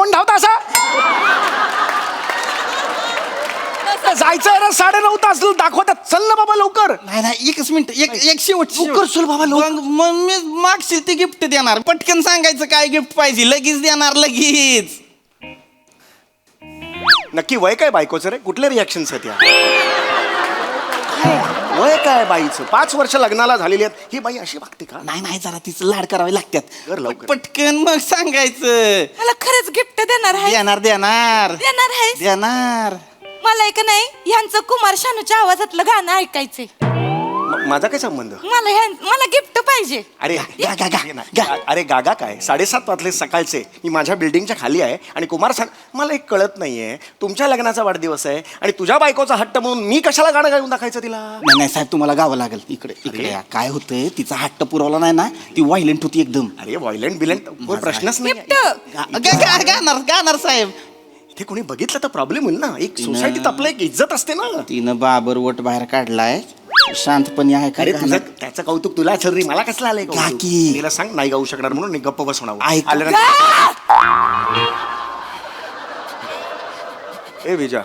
कोण धावता असा? जायचं रे 9:30 तास दाखवतात. चल ना बाबा लवकर. नाही एकच मिनिट एक शेवट लवकर चल बाबा लवकर. मग मी मागशील ते गिफ्ट देणार. पटकन सांगायचं काय गिफ्ट पाहिजे, लगेच देणार लगेच. नक्की वय काय बायकोचं रे? कुठले रिॲक्शन्स आहेत या? वय काय बाईचं? 5 वर्ष लग्नाला झालेली आहेत. ही बाई अशी वागते का? नाही जरा तिचं लाड करावे लागतात. कर लवकर. पटकन मग सांगायचं. मला खरंच गिफ्ट देणार आहे? देणार देणार देणार आहे? देणार. मला एक नाही ह्यांचं कुमार शानूच्या आवाजातलं गाणं ऐकायचंय. माझा काय संबंध? मला गिफ्ट पाहिजे. अरे अरे गागा काय 7:30 वाजले सकाळचे. मी माझ्या बिल्डिंगच्या खाली आहे आणि कुमार मला एक कळत नाहीये. तुमच्या लग्नाचा वाढदिवस आहे आणि तुझ्या बायकोचा हट्ट म्हणून मी कशाला गाणं गाऊन दाखवायचं तिला? नाही साहेब तुम्हाला गावं लागेल. इकडे या. काय होतंय तिचा हट्ट पुरवला नाही ना, ती व्हायलेंट होती एकदम. अरे व्हायलेंट बिलेंट कोण प्रश्नच नाही. गाणार साहेब. इथे कोणी बघितलं तर प्रॉब्लेम होईल ना. एक सोसायटीत आपलं एक इज्जत असते ना. तिनं बाबर वट बाहेर काढलाय. शांतपणे आहे अरे का? तुझं त्याचं कौतुक तुला असेल रे, मला कसलं आलंय कौतुक? काकी. तिला सांग नाही गाऊ शकणार म्हणून गप्प बसवणार. ए विजा,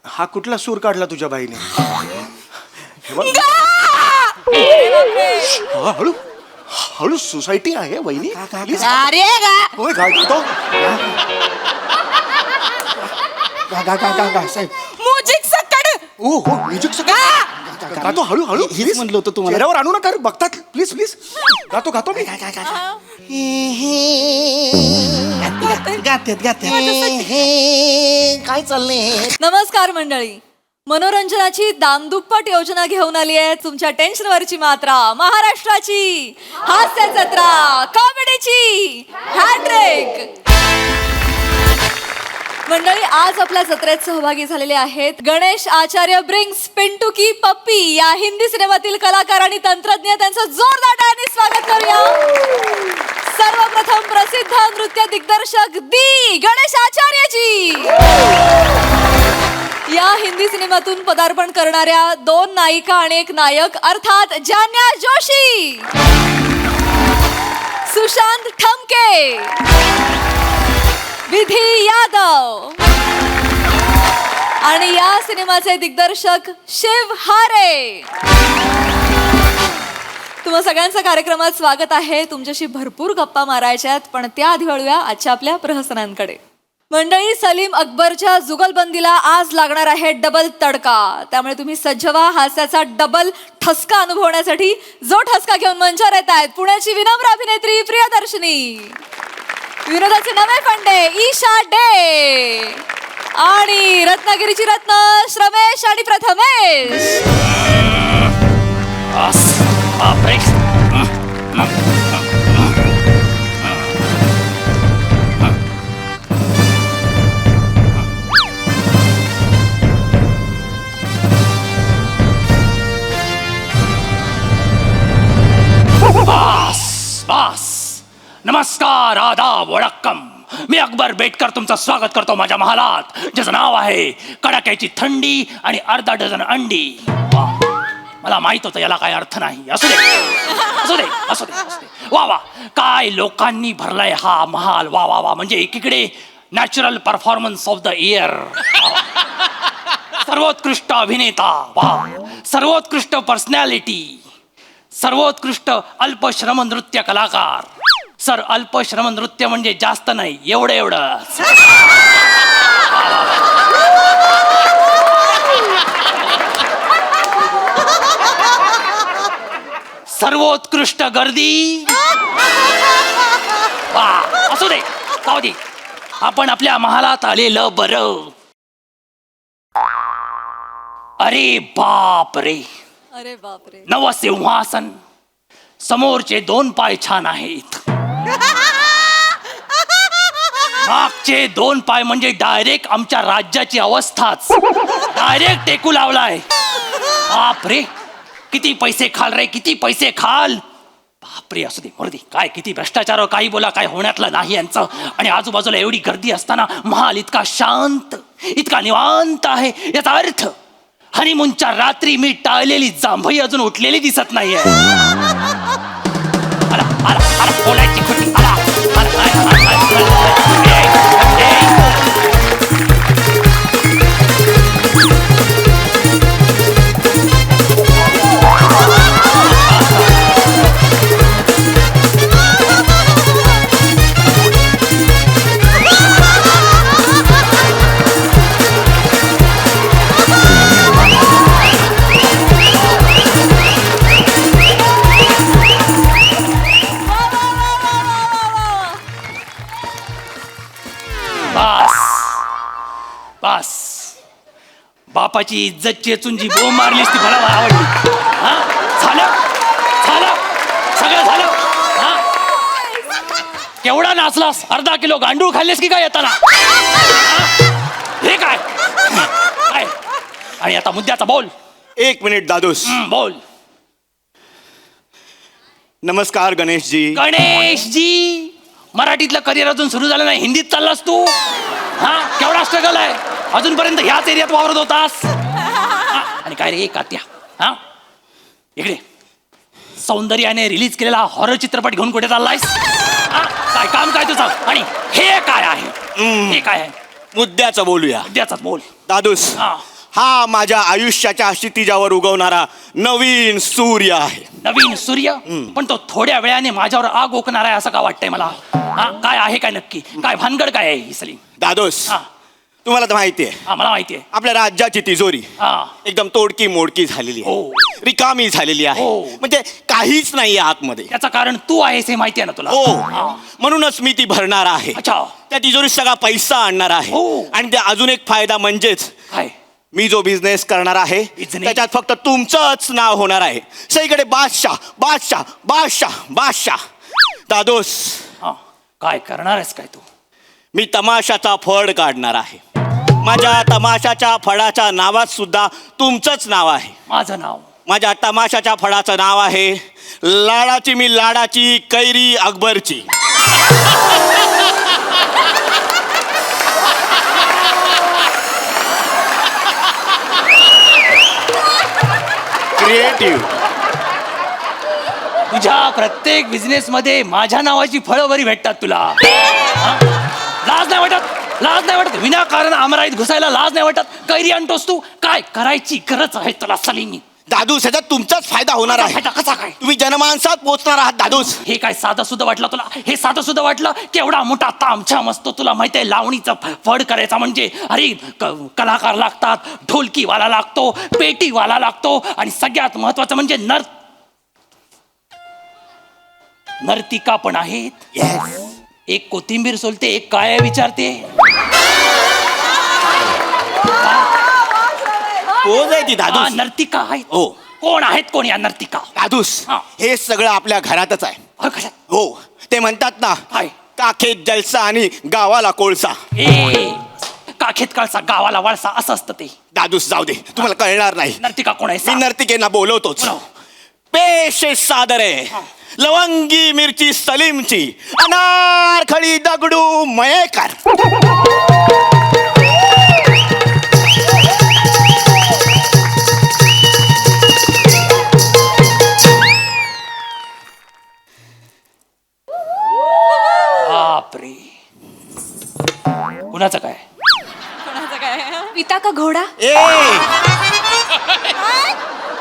हा कुठला सूर काढला तुझ्या बाईने? हे बघ. हळू हळू सोसायटी आहे वहिनी. अरे होय गातो साहेब. म्युझिक सकड. ओ हो म्युझिक गातो हळू हळू. हेच म्हणलं होतं तुम्हाला. चेहऱ्यावर आणू नका बघतात प्लीज प्लीज. गातो मी. गात्यात काय चाललंय? नमस्कार मंडळी. मनोरंजनाची दामदुप्पट योजना घेऊन आली आहे तुमच्या टेन्शनवरची मात्रा. महाराष्ट्राची हास्य जत्रा, कॉमेडीची हॅट्रिक. मंडळी आज आपल्या जत्रेत सहभागी झालेले आहेत गणेश आचार्य ब्रिंग्स पिंटू की पप्पी या हिंदी सिनेमातील कलाकार आणि तंत्रज्ञ. त्यांचं जोरदार टाळ्यांनी स्वागत करूया. सर्वप्रथम प्रसिद्ध नृत्य दिग्दर्शक दी गणेश आचार्यजी. या हिंदी सिनेमातून पदार्पण करणाऱ्या 2 नायिका आणि 1 नायक अर्थात जान्या जोशी, सुशांत ठमके, विधी यादव आणि या सिनेमाचे दिग्दर्शक शिव हारे. तुम्हा सगळ्यांचं कार्यक्रमात स्वागत आहे. तुमच्याशी भरपूर गप्पा मारायच्यात, पण त्याआधी वळूया आजच्या आपल्या प्रहसनांकडे. मंडळी, सलीम अकबरच्या जुगलबंदीला आज लागणार आहे डबल तडका. त्यामुळे तुम्ही सज्ज व्हा हास्याचा डबल ठसका अनुभवण्यासाठी. जो ठसका घेऊन मंचावर येत आहेत पुण्याची विनम्र अभिनेत्री प्रियदर्शनी, विनोदाचे नवे फंडे ईशा डे आणि रत्नागिरीची रत्न श्रमेश आणि प्रथमेश. नमस्कार, आदाब, वडक्कम. मी अकबर बेटकर तुमचं स्वागत करतो माझ्या महालात, ज्याचं नाव आहे कडाक्याची थंडी आणि अर्धा डझन अंडी. मला माहित होतं याला काय अर्थ नाही. असू दे. वा वा, काय लोकांनी भरलाय हा महाल. वा वा वा, म्हणजे एकीकडे natural performance of the year, सर्वोत्कृष्ट अभिनेता, वा, सर्वोत्कृष्ट पर्सनॅलिटी, सर्वोत्कृष्ट अल्पश्रम नृत्य कलाकार. सर, अल्पश्रम नृत्य म्हणजे जास्त नाही, एवढं. सर्वोत्कृष्ट गर्दी. वा, असू दे, जाऊ दे. आपण आपल्या महालात आलेलं बरं. अरे बाप रे, अरे बापरे. नवसिंहासन. समोरचे 2 पाय छान आहेत, मागचे 2 पाय म्हणजे डायरेक्ट आमच्या राज्याची अवस्थाच. डायरेक्ट टेकू लावलाय. बापरे, किती पैसे खाल रे, किती पैसे खाल. बापरे, असू दे, मरू दे. काय किती भ्रष्टाचार, काही बोला, काय होण्यातलं नाही यांचं. आणि आजूबाजूला एवढी गर्दी असताना महाल इतका शांत, इतका निवांत आहे. याचा अर्थ हनीमूनच्या रात्री मी टाळलेली जांभई अजून उठलेली दिसत नाहीये. बोलायची बस बापाची इज्जत चेचून जी बोंब मारलीस ती मला आवडली. हा झालं झालं सगळं झालं. हा केवढा नाचलास? अर्धा किलो गांडूळ खाल्लेस की काय येताना? हा? हे काय काय? आणि आता मुद्द्याचा बोल. 1 मिनिट दादूस. बोल. नमस्कार गणेशजी. गणेशजी मराठीतलं करिअर अजून सुरू झालं नाही, हिंदीत चाललास तू? हा केवढा स्ट्रगल आहे अजूनपर्यंत ह्याच एरियात वावरत होतास. हा, आणि काय रे कात्या, हा इकडे सौंदर्याने रिलीज केलेला हॉरर चित्रपट घेऊन कुठे चाललायस? हा, काय काम काय तुझं? आणि हे काय आहे? हे काय आहे? मुद्द्याचं बोलूया. मुद्द्याचाच बोल. दादूस, हा. हा माझ्या आयुष्याच्या क्षितिजावर उगवणारा नवीन सूर्य आहे. नवीन सूर्य? पण तो थोड्या वेळाने माझ्यावर आग ओकणार आहे असं का वाटतंय मला? हा काय आहे काय नक्की? काय भानगड काय आहे ही सलीम? दादूस, हा तुम्हाला तर माहिती आहे हा मला माहिती आहे. आपल्या राज्याची तिजोरी हा एकदम तोडकी मोडकी झालेली आहे. हो. रिकामी झालेली आहे. हो. म्हणजे काहीच नाही आतमध्ये. त्याचं कारण तू आहेस हे माहिती आहे ना तुला? हो, हा. म्हणूनच मी ती भरणार आहे. अच्छा. त्या तिजोरीत सगळा पैसा आणणार आहे. हो. आणि त्या अजून एक फायदा म्हणजेच काय? मी जो बिझनेस करणार आहे Business? त्याच्यात फक्त तुमचंच नाव होणार आहे. सगळीकडे बादशाह बादशाह बादशाह बादशाह. दादोस, हा काय करणार आहेस काय तू? मी तमाशाचा फड काढणार आहे. माझ्या तमाशाच्या फडाच्या नावात सुद्धा तुमचंच नाव आहे. माझं नाव? माझ्या तमाशाच्या फडाचं नाव आहे लाडाची मी लाडाची कैरी अकबरची. क्रिएटिव्ह. तुझ्या प्रत्येक बिझनेस मध्ये माझ्या नावाची फळं बरी भेटतात तुला. हा? लाज नाही वाटत? लाज नाही वाटत? विनाकारण आमराईत घुसायला लाज नाही वाटत? कैरी आणतोस तू? काय करायची गरज आहे तुला सलीमी? दादूस, ह्याच्यात तुमचाच फायदा होणार आहे. फायदा कसा काय? तुम्ही जनमानसात पोहोचणार आहात दादूस. हे काय साधं सुद्धा वाटलं तुला? हे साधं सुद्धा वाटलं? केवढा मोठा तामछा मस्तो तुला माहिती आहे. लावणीचा फड करायचा म्हणजे अरे कलाकार लागतात, ढोलकीवाला लागतो, पेटीवाला लागतो आणि सगळ्यात महत्वाचं म्हणजे नर्तिका पण आहेत. एक कोथिंबीर सोलते, एक काय विचारते. कोण आहे ती दादूस? नर्तिका आहेत. हो. कोण आहेत? कोण या नर्तिका? दादूस, हा. हे सगळं आपल्या घरातच आहे. कशात? हो, ते म्हणतात ना, काय? काखेत जलसा आणि गावाला कोळसा. ए काखेत कळसा गावाला वळसा असं असतं ते. दादूस जाऊ दे, तुम्हाला कळणार नाही. नर्तिका कोण आहे? मी सांग. नर्तिकेंना बोलवतोच. बोलाव. पेश सादर आहे लवंगी मिरची सलीमची अनारखळी दगडू मयेकर. बापरे, कुणाचं काय? पिता का घोडा? ए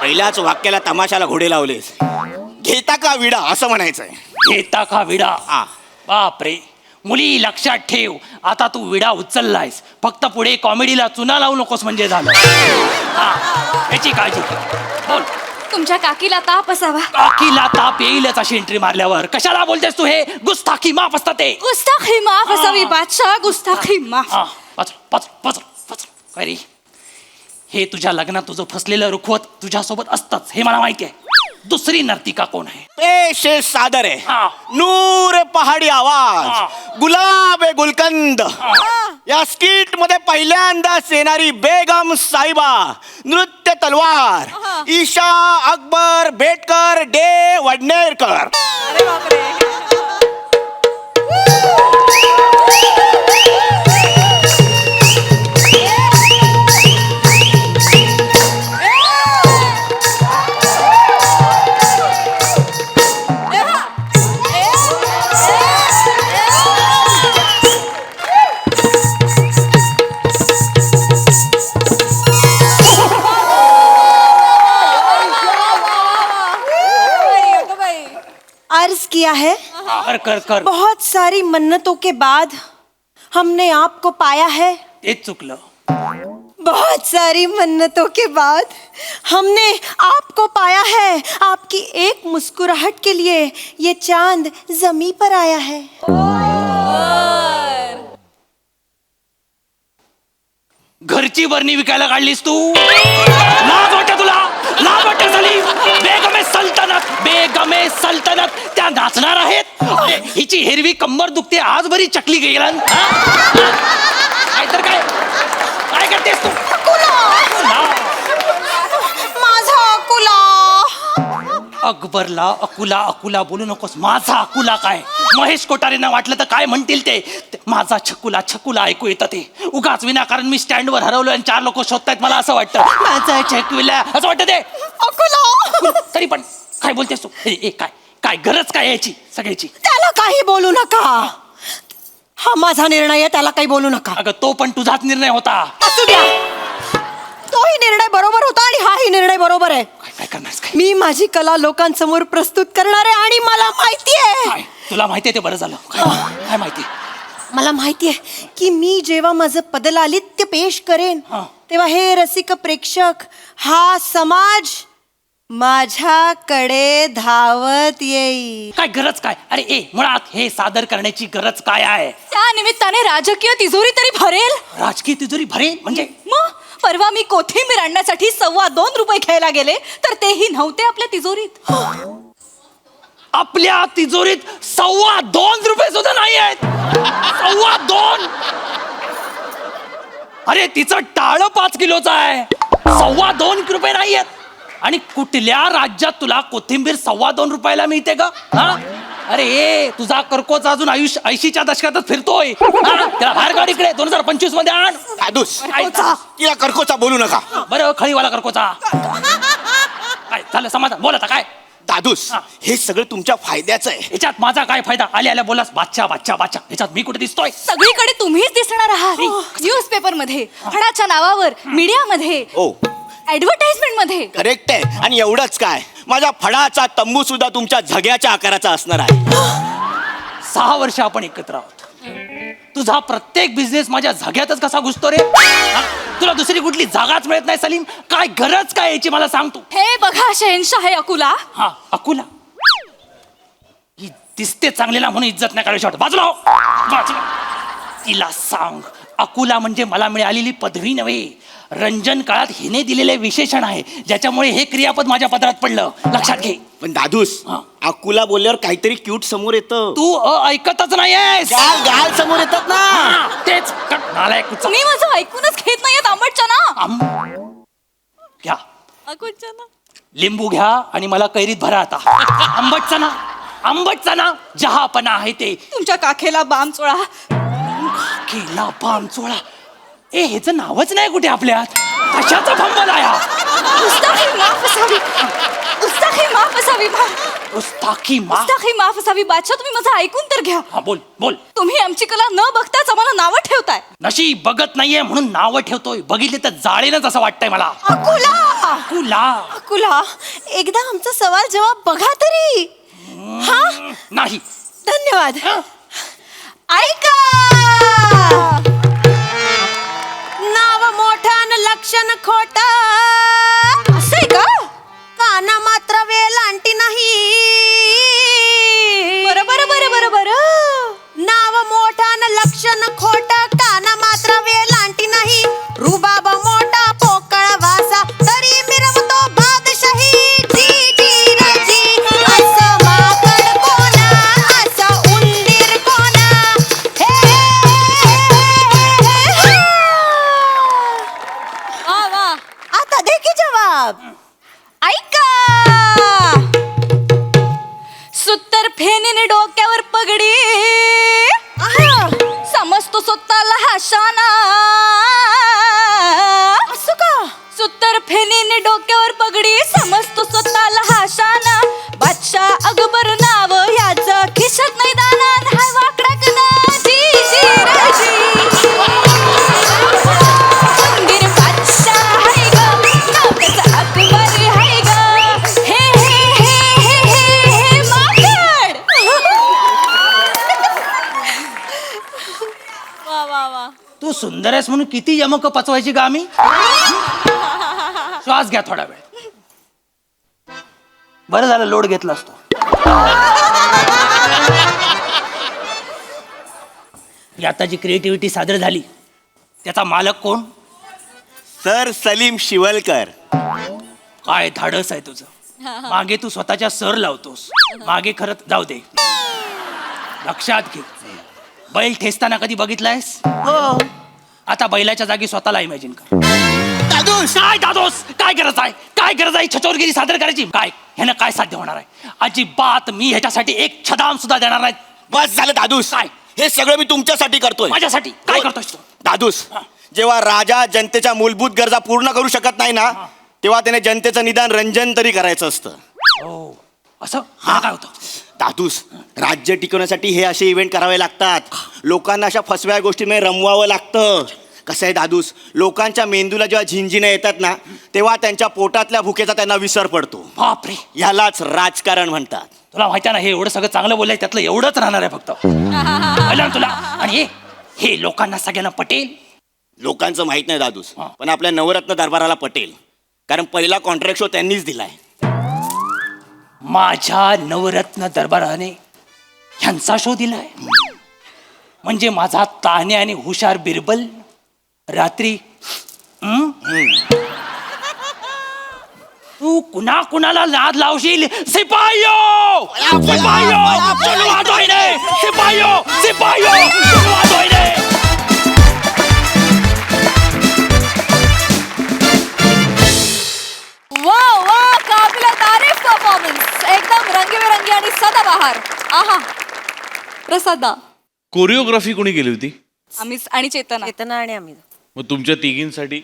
पहिल्याच वाक्याला तमाशाला घोडे लावलेस. घेता का विडा असं म्हणायचंय. घेता का विडा? हा. बापरे, मुली लक्षात ठेव, आता तू विडा उचललायस, फक्त पुढे कॉमेडीला चुना लावू नकोस म्हणजे झालं. हा याची काळजी घे. बोल. तुमच्या काकीला ताप असावा. काकीला ताप येईलच अशी एंट्री मारल्यावर. कशाला बोलतेस तू? हे गुस्ताखी माफ असतात ते. गुस्ताखी माफ असावी बादशाह, गुस्ताखी माफ. हा पचर पचर पचर पचर. काय रे, हे तुझ्या लग्नात तुझं फसलेलं रुखवत तुझ्यासोबत असतंच हे मला माहिती आहे. दुसरी नर्तिका कोण आहे? पेश सादर आहे हा. नूर पहाडी आवाज, हा. गुलाब आहे गुलकंद. या स्किट मध्ये पहिल्यांदाच येणारी बेगम साहिबा, नृत्य तलवार, ईशा अकबर बेटकर डे वडनेरकर. अर्ज किया है, कर कर कर. बहुत सारी मन्नतों के बाद हमने आपको पाया है. तेच चुकलं. बहुत सारी मन्नतों के बाद हमने आपको पाया है. आपकी एक मुस्कुराहट के लिए ये चांद जमी पर आया है. कच्ची बरणी विकायला काढलीस तू? लाज वाटते तुला? लाज वाटते सलीम? बेगमे सल्तनत, बेगमे सल्तनत त्या नाचणार आहेत. हिची हिरवी कंबर दुखते, आज बरी चकली गेला. काय तर काय काय करतेस तू? माझा अकुला. अकबरला अकुला अकुला बोलू नकोस. माझा अकुला काय? महेश कोठारेंना वाटलं तर काय म्हणतील ते. माझा छकुला छकुला ऐकू येतं ते. उगाच विनाकारण मी स्टँडवर हरवलो आणि 4 लोक शोधतायत मला असं वाटतं. माझा छकुला असं वाटतं ते. अकुला. तरी पण काय बोलतेस तू? काय काय गरज काय याची सगळ्याची? त्याला काही बोलू नका. हा माझा निर्णय आहे, त्याला काही बोलू नका. अगं तो पण तुझाच निर्णय होता. असू द्या. तोही निर्णय बरोबर होता आणि हाही निर्णय बरोबर आहे. काय काय करणारस काय? मी माझी कला लोकांसमोर प्रस्तुत करणार आहे आणि मला माहितीये, काय तुला माहितीये ते बरं झालं. काय माहिती? मला माहितीये की मी जेव्हा माझं पदलालित्य पेश करेन हा. तेव्हा हे रसिक प्रेक्षक, हा समाज माझ्याकडे धावत येईल. काय गरज काय? अरे मुळात हे सादर करण्याची गरज काय आहे? त्या निमित्ताने राजकीय तिजोरी तरी भरेल. राजकीय तिजोरी भरेल म्हणजे? मग परवा मी कोथिंबीर आणण्यासाठी 2.25 रुपये घ्यायला गेले तर तेही नव्हते आपल्या तिजोरीत. आपल्या तिजोरीत 2.25 रुपये सुद्धा नाही आहेत. 2.25. अरे तिचं टाळ 5 किलोचं आहे. 2.25 रुपये नाही आहेत. आणि कुठल्या राज्यात तुला कोथिंबीर 2.25 रुपयाला मिळते का? हा? अरे तुझा कर्कोच अजून 80च्या दशकातच फिरतोय. हा? त्याला बाहेर काढ इकडे. 2025 मध्ये आण. दादूस तिला कर्कोचा बोलू नका. बरं खळीवाला कर्कोचा. काय झालं समाधान? बोल आता काय? दादूस हा. हे सगळं तुमच्या फायद्याचं आहे. याच्यात माझा काय फायदा? आल्या बोलास बादशा बादशा बादशा. याच्यात मी कुठे दिसतोय? सगळीकडे तुम्हीच दिसणार आहात. न्यूजपेपर मध्ये, फडाच्या नावावर, मीडियामध्ये, ओ ऍडव्हर्टाइजमेंट मध्ये. करेक्ट आहे. आणि एवढंच काय, माझ्या फडाचा तंबू सुद्धा तुमच्या झग्याच्या आकाराचा असणार आहे. 6 वर्ष आपण एकत्र आहोत. तुझा प्रत्येक बिझनेस माझ्या झग्यातच कसा घुसतो रे? हा? तुला दुसरी कुठली जागाच मिळत नाही सलीम? काय गरज काय याची मला सांग तू. हे बघा शहेनशाह आहे अकुला. हा अकुला ही दिसते चांगलेला म्हणून इज्जत नाही करायची वाटत. बाजूला हो. बाजूला. तिला सांग अकुला म्हणजे मला मिळालेली पदवी नव्हे, रंजन काळात हिने दिलेले विशेषण आहे, ज्याच्यामुळे हे क्रियापद माझ्या पदरात पडलं. लक्षात घे. पण दादूस हा. अकुला बोलल्यावर काहीतरी क्यूट समोर येतं. तू ऐकतच नाहीयेस. गाल गाल समोर येतात ना. हा, तेच नालायक कुठचा. तुम्ही माझं ऐकूनच घेत नाहीयेत. आंबटचना घ्या अकुलचना. लिंबू घ्या आणि मला कैरीत भरा आता. आंबटचना आंबटचना जहापणा आहे ते. तुमच्या काखेला बाम चोळा. केला पामचोळा. ह्याचं नावच नाही कुठे आपल्यात. कशाचा फंबल आया? उस्ताखी माफ असावी. उस्ताखी माफ असावी. उस्ताखी मा. उस्ताखी माफ असावी. बादशाह तुम्ही माझं ऐकून तर घ्या. हा बोल बोल. तुम्ही आमची कला न बघताच आम्हाला नावं ठेवताय. नशीब बघत नाहीये म्हणून नावं ठेवतोय. बघितले तर जाळेनच असं वाटतंय मला. अकुला. अकुला अकुला, एकदा आमचा सवाल जवाब बघा तरी. हा, नाही. धन्यवाद. हं? ऐका. नाव मोठं न लक्षण खोट. असं का? काना मात्र वेळ आणती नाही. बरं नाव मोठं न लक्षण खोट. काना मात्र वेळ आणती नाही. रुबाब मोठा पोकळ वासा तरी मिरवतो बादशाही. जी जी रे जी. असं माकड कोणा, असं उंदीर कोणा. हे वा वा. आता दे की जवाब. ऐका. सुत्तर फेनीने डोक्यावर पगडी. समजतो स्वतःला हा शाना. असं का? सुत्तर फेनीने डोक्यावर पगडी. समजतो स्वतःला हा शाना. बादशाह अकबर नाव याचं खिशात नाही दाना. हाय वाकडा कना. जी जी रे जी. मंदिर बादशाह हाय ग. नाव त्याचं अकबर हाय ग. हे हे हे हे हे हे माकड. वा वा वा. तू सुंदर आहेस म्हणून किती यमक पचवायची का आम्ही? श्वास घ्या थोडा वेळ. बरं झालं लोड घेतला असतो. ही आता जी क्रिएटिव्हिटी सादर झाली त्याचा मालक कोण? सर सलीम शिवलकर. काय धाडस आहे तुझं. मागे तू स्वतःच्या सर लावतोस, मागे खरंच जाऊ दे. लक्षात घे, बैल ठेचताना कधी बघितलायस? हो. आता बैलाच्या जागी स्वतःला इमॅजिन कर. दादूस. काय दादोस, काय गरज आहे, काय गरज आहे छचोरगिरी सादर करायची? काय ह्यानं काय साध्य होणार आहे? अजिबात मी ह्याच्यासाठी एक छदाम सुद्धा देणार नाही. बस झालं दादूस. काय? हे सगळं मी तुमच्यासाठी करतोय. माझ्यासाठी काय करतोस तू? दादूस, जेव्हा राजा जनतेच्या मूलभूत गरजा पूर्ण करू शकत नाही ना, तेव्हा त्याने जनतेचं निदान रंजन तरी करायचं असतं. हो, असं हा काय होतं? दादूस, राज्य टिकवण्यासाठी हे असे इव्हेंट करावे लागतात. लोकांना अशा फसव्या गोष्टींमध्ये रमवावं लागतं. कसं आहे दादूस, लोकांच्या मेंदूला जेव्हा झिंजिण्या येतात ना, तेव्हा त्यांच्या पोटातल्या भुकेचा त्यांना विसर पडतो. बापरे, यालाच राजकारण म्हणतात. तुला माहिती आहे ना, हे एवढं सगळं चांगलं बोललंय, त्यातलं एवढंच राहणार आहे फक्त. कळलं ना तुला? आणि हे लोकांना सगळ्यांना पटेल. लोकांचं माहित नाही दादूस, पण आपल्या नवरत्न दरबाराला पटेल. कारण पहिला कॉन्ट्रॅक्ट शो त्यांनीच दिलाय. माझ्या नवरत्न दरबाराने ह्यांचा शो दिलाय. म्हणजे माझा ताने आणि हुशार बिरबल रात्री तू कुणा कुणाला नाद लावशील? सिपाहियो, सिपाहियो, चलो वाजवायने, सिपाहियो, सिपाहियो, चलो वाजवायने. वा वा, काबिल तारीफ परफॉर्मन्स, एकदम रंगीबेरंगी आणि सदाबहार. आहा, प्रसादा. कोरिओग्राफी कोणी केली होती? आम्ही आणि चेतना. चेतना आणि आम्ही. मग तुमच्या तिघींसाठी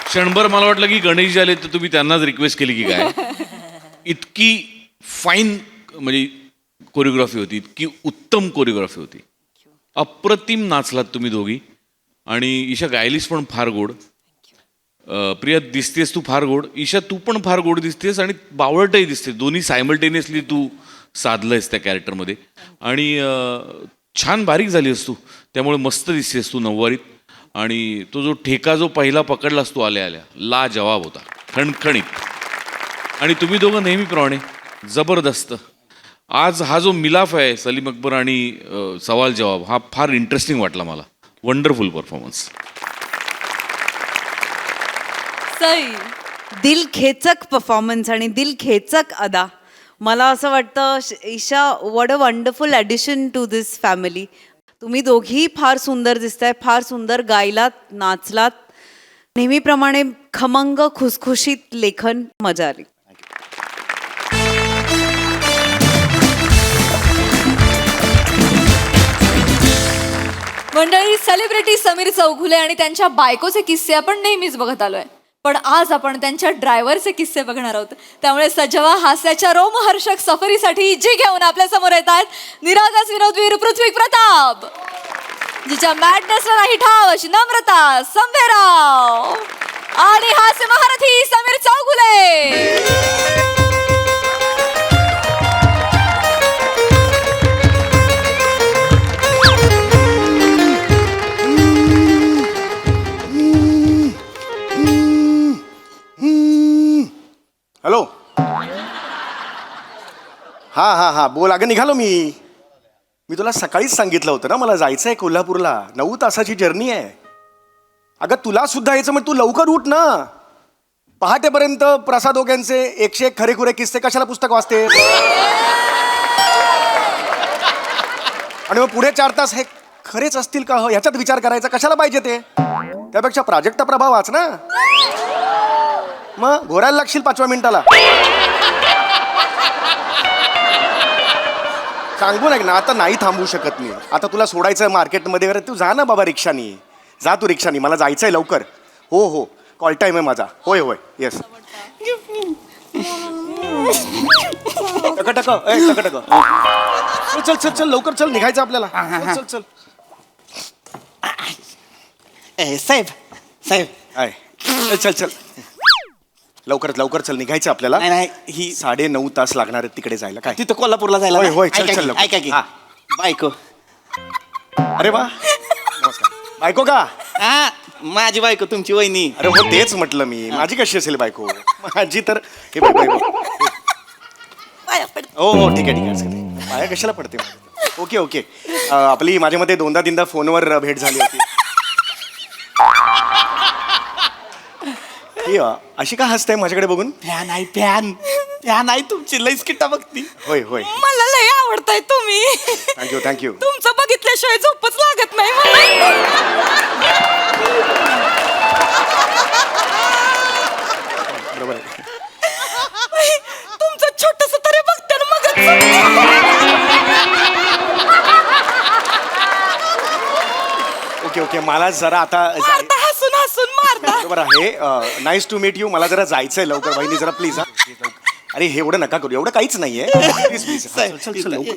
क्षणभर मला वाटलं की गणेश आले तर तुम्ही त्यांनाच रिक्वेस्ट केली की काय. इतकी फाईन म्हणजे कोरिओग्राफी होती, इतकी उत्तम कोरिओग्राफी होती. अप्रतिम नाचलात तुम्ही दोघी. आणि ईशा गायलीस पण फार गोड. प्रिया दिसतेस तू फार गोड. ईशा तू पण फार गोड दिसतेस आणि बावळटही दिसते. दोन्ही सायमल्टेनियसली तू साधलंयस त्या कॅरेक्टरमध्ये. आणि छान बारीक झाली आहेस तू, त्यामुळे मस्त दिसतेस तू नऊवारीत. आणि तो जो ठेका जो पहिला पकडलास तू आल्या आल्या, ला जवाब होता, खणखणीत. आणि तुम्ही दोघं नेहमीप्रमाणे जबरदस्त. आज हा जो मिलाफ आहे सलीम अकबर आणि सवाल जवाब, हा फार इंटरेस्टिंग वाटला मला. Wonderful performance. सई. दिलखेचक परफॉर्मन्स आणि दिलखेचक अदा. मला असं वाटतं Isha, what a wonderful addition to this family. तुम्ही दोघीही फार सुंदर दिसताय, फार सुंदर गायलात, नाचलात. नेहमीप्रमाणे खमंग खुसखुशीत लेखन, मजा आली. मंडळी, सेलिब्रिटी समीर चौघुले आणि त्यांच्या बायकोचे किस्से आपण नेहमीच बघत आलोय, पण आज आपण त्यांच्या ड्रायव्हरचे किस्से बघणार आहोत. त्यामुळे सजवा हास्याच्या रोमहर्षक सफरीसाठी जी घेऊन आपल्या समोर येतात निरागस विनोदवीर पृथ्वी प्रताप, जिच्या मॅडनेसला नाही ठाव अशी नम्रता संभेराव, आणि हास्य महारथी समीर चौघुले. हॅलो. हा बोल. अगं निघालो मी तुला सकाळीच सांगितलं होतं ना, मला जायचं आहे कोल्हापूरला. 9 तासाची जर्नी आहे. अगं तुला सुद्धा यायचं, मग तू लवकर उठ ना. पहाटेपर्यंत प्रसाद ओक्यांचे 101 खरेखुरे किस्से कशाला पुस्तक वाचते? आणि मग पुढे 4 तास हे खरेच असतील का ह्याच्यात विचार करायचा कशाला पाहिजे ते? त्यापेक्षा प्राजक्ता प्रभा वाच ना. मग घोरायला लागशील 5व्या मिनिटाला. सांगू ना, आता नाही थांबू शकत मी. आता तुला सोडायचं मार्केटमध्ये. अरे तू जा ना बाबा रिक्षानी. जा तू रिक्षानी, मला जायचंय लवकर. हो कॉल टाईम आहे माझा. होय येस. टक चल लवकर चल, निघायचं आपल्याला. चल साहेब साहेब आय चल लवकर चल, निघायचं आपल्याला. नाही ही 9.5 तास लागणार आहेत तिकडे जायला. काय तिथं कोल्हापूरला जायला होय, ना? होय, चल, ऐका चल, की, लवकर. ऐका की हा. बायको. अरे वा, नमस्कार. बायको का? हा, माझी बायको तुमची वहिनी. अरे हो, तेच म्हटलं मी. माझी कशी असेल बायको? माझी तर हे बघ, बायको. हो ठीक आहे. पाया कशाला पडते? ओके. आपली माझ्या मते 2-3दा फोनवर भेट झाली होती. ही अशी का हसते माझ्याकडे बघून? फॅन आहे फॅन फॅन आहे तुमची लईच किट्टा बघती. होय होय, मला लय आवडताय तुम्ही. Thank you thank you. तुमचं बघितल्याशिवाय झोपच लागत नाही मला. बरोबर आहे. तुमचं छोटस तरी बघते ना ओके ओके, मला जरा आता मारता, हसून हसून मारता. बरोबर आहे. Nice to meet you. मला जरा जायचंय लवकर. वहिनी जरा प्लीज. अरे हे एवढं नका करू, एवढं काहीच नाहीये. Please please. चल चल लवकर.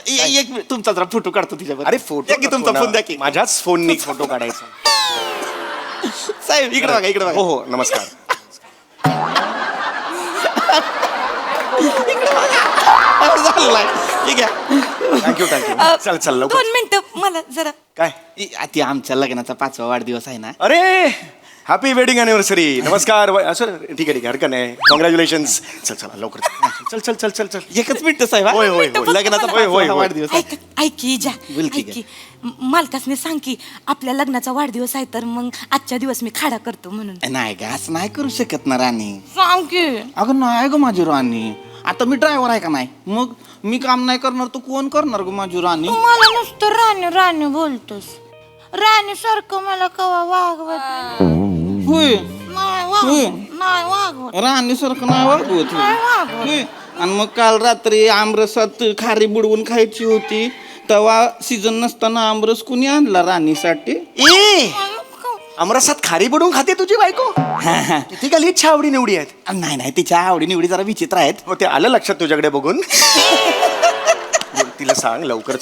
एक मिनिट तुमचा जरा फोटो काढतो तिच्यावर. अरे फोटो द्या की तुमचा फोन द्या की. माझ्याच फोननी फोटो काढायचा. साहेब इकडे बघा इकडे हो बघा. हो, नमस्कार. झालंय. ठीक आहे. Thank you thank you. चल चल लवकर. 2 मिनिटं मला जरा. काय? ती आमच्या लग्नाचा 5वा वाढदिवस आहे ना. अरे हॅपी वेडिंग अॅनिव्हर्सरी. नमस्कार. सर ठीक आहे ठीक आहे, हरकत नाही. कॉंग्रॅच्युलेशन्स. चल चला लवकर. चल चल चल चल चल. एकच मिनिट साहेब हा? होय, होय, होय. लग्नाचा होय, होय, 5वा होय. वाढदिवस आहे. ऐक की जा. बोल की ऐक की मालकासने सांग की आपल्या लग्नाचा वाढदिवस आहे तर मग आजच्या दिवस मी खाडा करतो म्हणून. नाही ग असं नाही करू शकत ना राणी. सांग की. अगं नाही ग माझी राणी. आता मी ड्रायव्हर आहे का नाही, मग मी काम नाही करणार तर कोण करणार ग माझी राणी. मला नुसतं राणी राणी बोलतोस. राणी सारखं मला कवा वागवत होय नाही वागवत. राणी सारखं नाही वागवत होय. आणि मग काल रात्री आमरसात खारी बुडवून खायची होती तेव्हा सीझन नसताना आमरस कुणी आणला राणीसाठी. ए अमरसात खारी बुडवून खाते तुझी बायको? किती का इच्छा आवडी निवडी आहेत. नाही नाही तिच्या आवडी निवडी जरा विचित्र आहेत. हो ते आलं लक्षात तुझ्याकडे बघून. तिला सांग लवकर.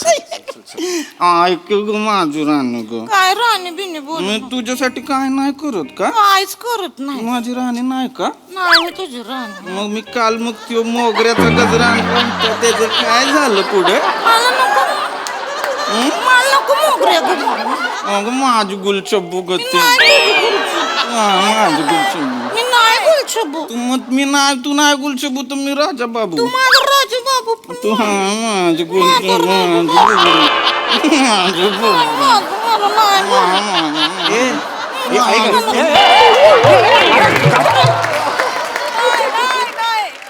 ऐक ग माझी राणी ग, काय राणी बिनी बोल. मी तुझ्यासाठी काय नाही करत का? काहीच करत नाही. माझी राणी नाही का? नाही मी तुझी राणी. मग मी काल मग त्यो मोगऱ्याचा गजरा आणला होता, त्याचं काय झालं पुढे? मला नको मोगऱ्या गजरा. अगं माझी गुलछब्बू गते. माझी गुलछब्बू. मी नाही गुलछबू. मी नाही, तू नाही गुलछब्बू तर मी राजा बाबू. तू माझा राजू बाबू. तू हा माझी गुलछब्बू. माझी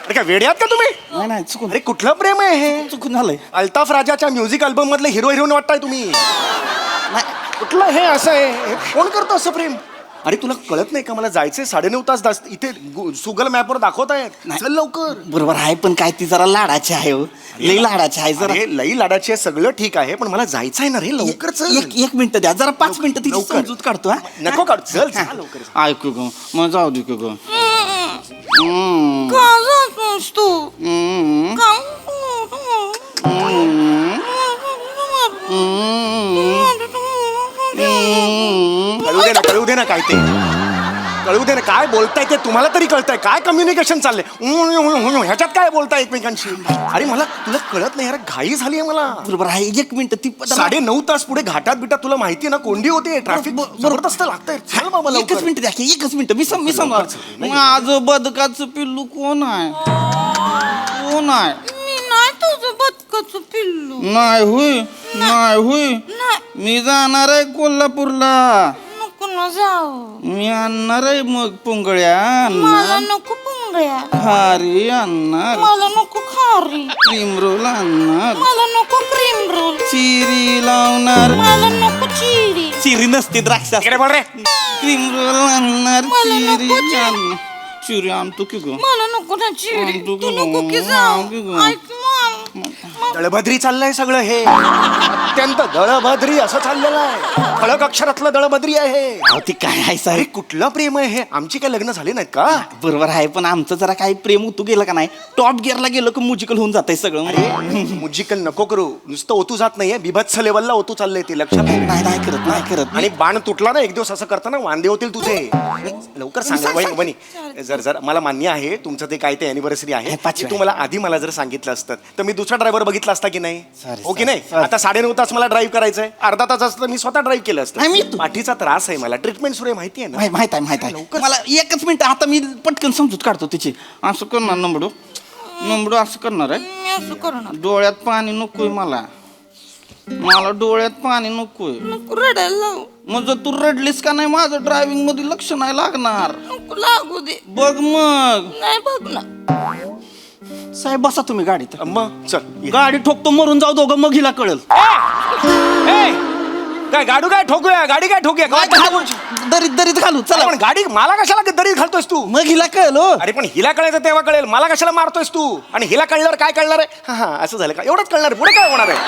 अरे काय वेड्यात का तुम्ही? नाही चुकून अरे कुठलं प्रेम आहे हे? चुकून झालंय. अल्ताफ राजाच्या म्युझिक अल्बम मधले हिरो हिरोईन वाटताय तुम्ही. कुठलं हे असं आहे? हे कोण करतो असं प्रेम? अरे तुला कळत नाही का मला जायचंय 9:30 तास इथे सुगल मॅपवर दाखवत आहेत. चल लवकर. बरोबर आहे पण काय ती जरा लाडाची आहे हो. लई लाडाची आहे जरा. अरे लई लाडाची आहे सगळं ठीक आहे पण मला जायचं आहे ना रे लवकर. चल एक मिनिट द्या जरा 5 मिनिटं तिची लवकर. समजूत काढतो. हा नको काढ. चल चल लवकर. ऐकू ग मग जाऊ दे ग. का जातोस तू? का? कळू दे ना काय ते. कळू दे ना काय बोलताय ते तुम्हाला तरी कळतंय. काय कम्युनिकेशन चाललंय ह्याच्यात काय बोलताय एकमेकांशी? अरे मला तुला कळत नाही यार घाई झाली आहे मला. बरोबर आहे. एक मिनिट ती 9:30 तास पुढे घाटात बिटात तुला माहिती आहे ना कोंडी होते ट्रॅफिक जबरदस्त लागतंय. चल बाबा एकच लवकर. मिनिट द्या की, एकच मिनिट. मी समजा माझं बदकाचं पिल्लू कोण आहे? कोण आहे? मी नाही तुझं बदकाचं पिल्लू. नाही होय. नाही होय. मी जाणार आहे कोल्हापूरला. नको ना जाऊ. मी आणणार आहे मग पुंगळ्या मला आणणार, नको पुंगळ्या. खारी आणणार, मला नको खारी. क्रीम रोल आणणार, मला नको क्रीम रोल. चिरी लावणार. मला नको चिरी. चिरी नसते द्राक्ष. इकडे बोल रे. क्रीम रोल आणणार, मला नको चिरी चिरी. आणणार. चिरी आणतो की ग. मला नको ना चिरी. आणतो तू की नको ग. की जाऊ. आणतो की ग. ऐक दळभद्री चाललंय सगळं हे. अत्यंत दळभद्री असं चाललेलं आहे. खळक अक्षरातलं दळभद्री आहे. अहो, ती काय आहे अरे साहेब? कुठलं प्रेम आहे हे? आमची काय लग्न झाली नाहीत का? बरोबर आहे पण आमचं जरा काही प्रेम उतू गेलं का नाही, टॉप गिअरला गेलं की म्युजिकल होऊन जातंय सगळं. अरे मुजिकल नको करू. नुसतं ओतू जात नाहीये बिभत्स लेवलला ओतू चाललंय ते लक्षात ठेव. नाही करत नाही करत. आणि बाण तुटला ना एक दिवस असं करताना वांदे होतील तुझे. लवकर सांग वनी. जर मला मान्य आहे तुमचं ते काय ते अॅनिव्हर्सरी आहे. पाचवी तू मला आधी मला जर सांगितलं असतं तर मी दुसरा ड्रायव्हर बघितला असता की नाही? Sorry, हो की नाही? sorry. आता 9:30 तास मला ड्राईव्ह करायचंय. अर्धा तास असतं मी स्वतः ड्राईव्ह केलं नाही, मी असतं. पाठीचा त्रास आहे मला. ट्रीटमेंट सुरू आहे माहिती आहे ना? माहित आहे. मला एकच मिनिट आता मी पटकन समजूत काढतो तिची. असं करणार नंबडू असं करणार आहे. मी असं करणार. डोळ्यात पाणी नकोय मला. मला डोळ्यात पाणी नकोय. रडायला लावू मग जर तू रडलीस का नाही माझं ड्रायव्हिंग मध्ये लक्ष नाही लागणार. नको लागू दे. बघ मग. नाही बघ ना. साहेब बसा तुम्ही गाडीत. मग चल ये. गाडी ठोकतो मरून जाऊ दोघं मग हिला कळल. ए, काय गाडू काय ठोकूया गाडी काय ठोकूया काय दरीत दरीत घालू चला चला. पण गाडी मला कशाला दरीत घालतोयस तू? मग हिला कळल हो. अरे पण हिला कळायचं तेव्हा कळेल, मला कशाला मारतोयस तू? आणि हिला कळल्यावर काय कळणार आहे? हा हा असं झालं का? एवढंच कळणार आहे, पुढे काय होणार आहे?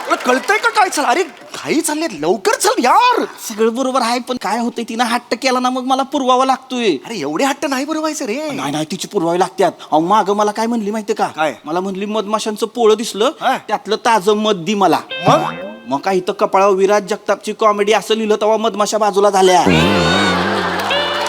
तुला कळतंय का काय? चल अरे घाई चालली आहे, लवकर चल यार. सगळं बरोबर आहे पण काय होतंय तिनं हट्ट केला ना मग मला पुरवावा लागतोय. अरे एवढे हट्ट नाही पुरवायचं रे. नाही नाही तिची पुरवावी लागतात. अहो माग मला काय म्हणली माहितीये का? काय? मला म्हणली मधमाशांचं पोळं दिसलं हा. त्यातलं ताजं मध दी मला. मग काय इथं कपाळावर विराज जगतापची कॉमेडी असं लिहिलं तेव्हा मधमाशा बाजूला झाल्या.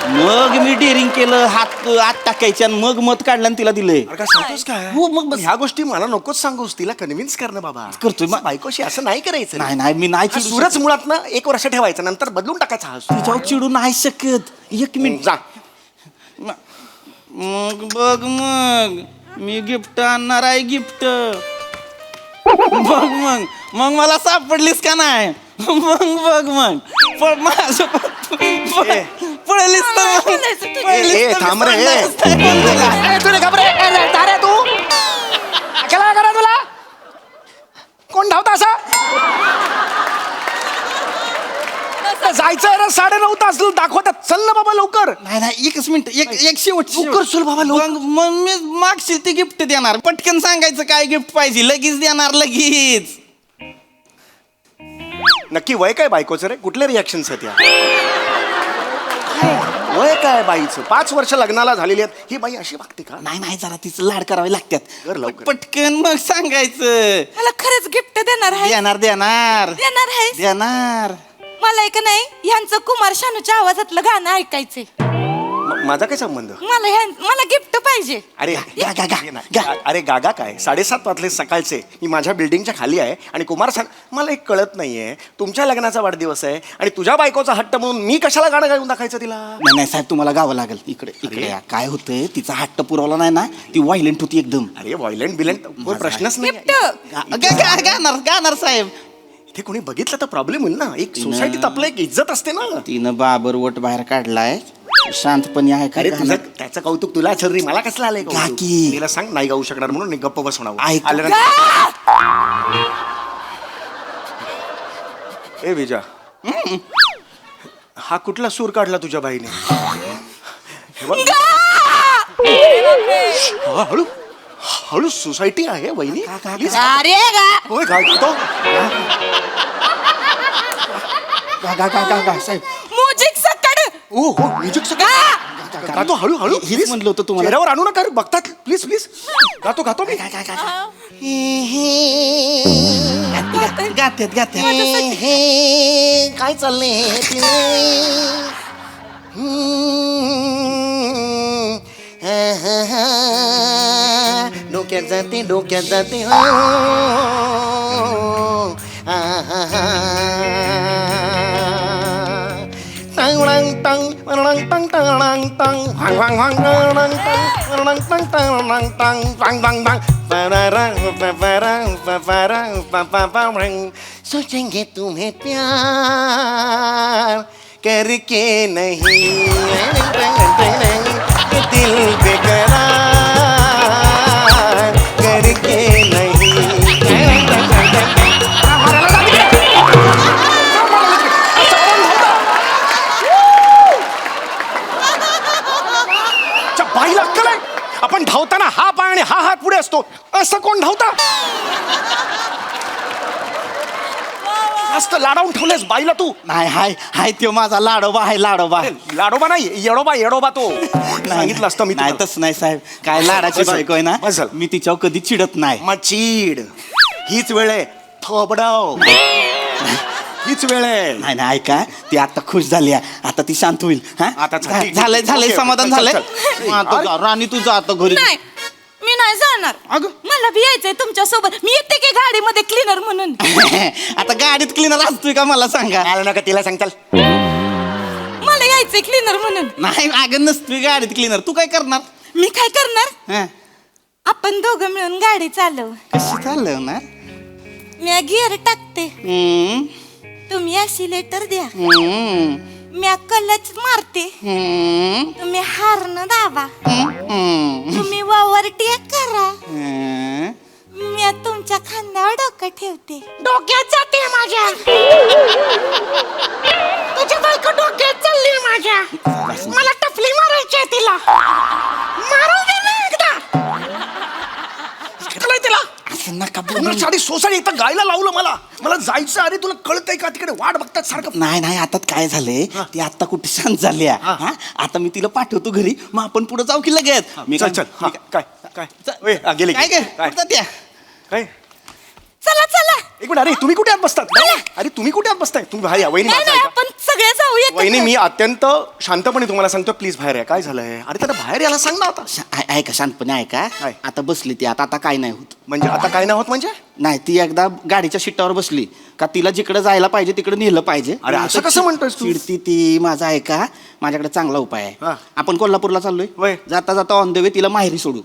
मग मी डेअरिंग केलं, हात आत टाकायचे आणि मग मध काढलं आणि तिला दिले. अरे काय सांगतोस काय? हो मग बस. ह्या गोष्टी मला नकोच सांगूस, तिला कन्व्हिन्स करणं बाबा. करतोय मग. बायकोशी असं नाही करायचं. नाही नाही मी नाही हा चिडू सूरच शकत. मुळात ना 1 वर्ष ठेवायचा, नंतर बदलून टाकायचा हा सूर. तिच्यावर चिडू नाही शकत. 1 मिनिट. जा. मग बघ मग मी गिफ्ट आणणार आहे गिफ्ट. बघ मग मला सापडलीस का नाही? मग बघ मग माझं पळलीस तर ए, थांब रे, ए. तुला घाबरे तारे तू अकेला करा तुला कोण धावता असा? जायचं रे 9:30 तास दाखवतात. चल ना बाबा लवकर. नाही नाही 1 मिनिट एक शेवट लवकर चल बाबा लवकर. मग मी मागशील ते गिफ्ट देणार. पटकन सांगायचं काय गिफ्ट पाहिजे लगेच देणार लगेच. नक्की वय काय बायकोचं रे? कुठले रिॲक्शन्स आहेत या? वय काय बाईचं? 5 वर्ष लग्नाला झालेली आहेत. ही बाई अशी वागते का? नाही नाही जरा तिचं लाड करावे लागतात. कर लवकर. पटकन मग सांगायचं. मला खरंच गिफ्ट देणार आहे. देणार देणार देणार आहे. देणार. मला एक नाही यांचं कुमार शानूच्या आवाजातलं गाणं ऐकायचंय. माझा काय संबंध? मला गिफ्ट पाहिजे. अरे अरे गागा काय 7:30 वाजले सकाळचे. मी माझ्या बिल्डिंगच्या खाली आहे आणि कुमार मला एक कळत नाहीये, तुमच्या लग्नाचा वाढदिवस आहे आणि तुझ्या बायकोचा हट्ट म्हणून मी कशाला गाणं गाऊन दाखवायचं तिला? नाही नाही साहेब तुम्हाला गावं लागेल. इकडे या. काय होतंय तिचा हट्ट पुरवला नाही ना ती व्हायलेंट होती एकदम. अरे व्हायलेंट बिलेंट कोण प्रश्नच नाही. गाणार साहेब. इथे कोणी बघितलं तर प्रॉब्लेम होईल ना. एक सोसायटीत आपलं एक इज्जत असते ना. तिनं बाबर वट बाहेर काढलाय. शांतपणे आहे अरे काय तुझं त्याचं कौतुक तुला असेल रे, मला कसलं आलंय कौतुक? काकी. तिला सांग नाही गाऊ शकणार म्हणून गप्प बसवणार. ऐक. ए विजा, हा कुठला सूर काढला तुझ्या बाईने? हे बघ. हा, हळू हळू सोसायटी आहे वहिनी. Please. अरे गा होय काय करतो? साहेब म्युझिक सकड. ओ हो म्युझिक सगळं गातो हळू हळू. हेच म्हणलं होतं तुम्हाला. चेहऱ्यावर आणू नका रे, बघतात. प्लीज प्लीज गातो मी. गात्यात काय चाललंय? डोक्यात जाते सोचेंगे तुम्हें प्यार करके नहीं दिल बेकरार करके नहीं. बाईला अक्कल आहे? आपण धावताना हा पाय आणि हा हात पुढे असतो, असं कोण धावता? मस्त लाडावून ठेवलेस बाईला तू. नाही हाय तो माझा लाडोबा आहे. लाडोबा लाडोबा नाही, येडोबा तो. सांगितलं असतं मी नाही तुला. तसं नाही साहेब. काय लाडाची बस झालं. बायको आहे ना. बस झालं. मी तिच्यावर कधी चिडत नाही. मग चीड हीच वेळ आहे. थोबडाव हीच वेळ आहे. नाही नाही ऐका ती आता खुश झाली आहे. आता ती शांत होईल. हा आता झालंय ओके, समाधान चल, झालंय. चल. आता जा, राणी तू जा आता घरी. नाही मी नाही जाणार. अगं. मला भी यायचंय तुमच्या सोबत. मी येते की गाडीमध्ये क्लीनर म्हणून. आता गाडीत क्लीनर असतोय का मला सांगा. आलं नका तिला सांगताल. मला यायचंय क्लीनर म्हणून. नाही अगं नसतोय गाडीत क्लीनर. तू काय करणार? मी काय करणार? हा. आपण दोघं मिळून गाडी चालव. कशी चाललं ना? मी गिअर टाकते, तुम्ही ॲक्सिलेटर द्या. मी कलच मारते, तुम्ही हार्न दाबा. तुम्ही ओव्हरटेक करा, मी तुमच्या खांद्यावर डोकं ठेवते. डोक्यात जाते माझ्या, तुझ्या बायको डोक्यात चालली माझ्या. मला टफली मारायची आहे तिला. मारू दे ना एकदा. कळलंय तिला असं नका पूर्ण साडी सोसाडी इथं गायला लावलं मला. मला जायचं. अरे तुला कळतंय का तिकडे वाट बघतात सारखं. नाही आता काय झालंय ती आता कुठे शांत झाली आहे. हा? आता मी तिला पाठवतो घरी, मग आपण पुढे जाऊ की लगेच. चल चल. हा, काय काय ओय, हा, गेली काय काय काय चला चला. एक मिनिट. अरे तुम्ही कुठे आत बसतात? अरे तुम्ही कुठे आत बसताय? तुम्ही बाहेर या. वहिनी नाही माझं नाही ऐका. आपण सगळे जाऊया. वहिनी मी अत्यंत शांतपणे तुम्हाला सांगतो, प्लीज बाहेर या. काय झालंय? अरे त्याला बाहेर यायला सांग ना आता. ऐका शांतपणे ऐका. काय? आता बसली ती आता काय नाही होत. म्हणजे आता काय नाही होत म्हणजे? नाही ती एकदा गाडीच्या शिट्टावर बसली का तिला जिकडे जायला पाहिजे तिकडे नेलं पाहिजे. अरे असं कसं म्हणतोयस तू? चिडती ती. माझा ऐका, माझ्याकडे चांगला उपाय हा. आहे. आपण कोल्हापूरला चाललोय, वय. जाता जाता ऑन द वे तिला माहेरी सोडू.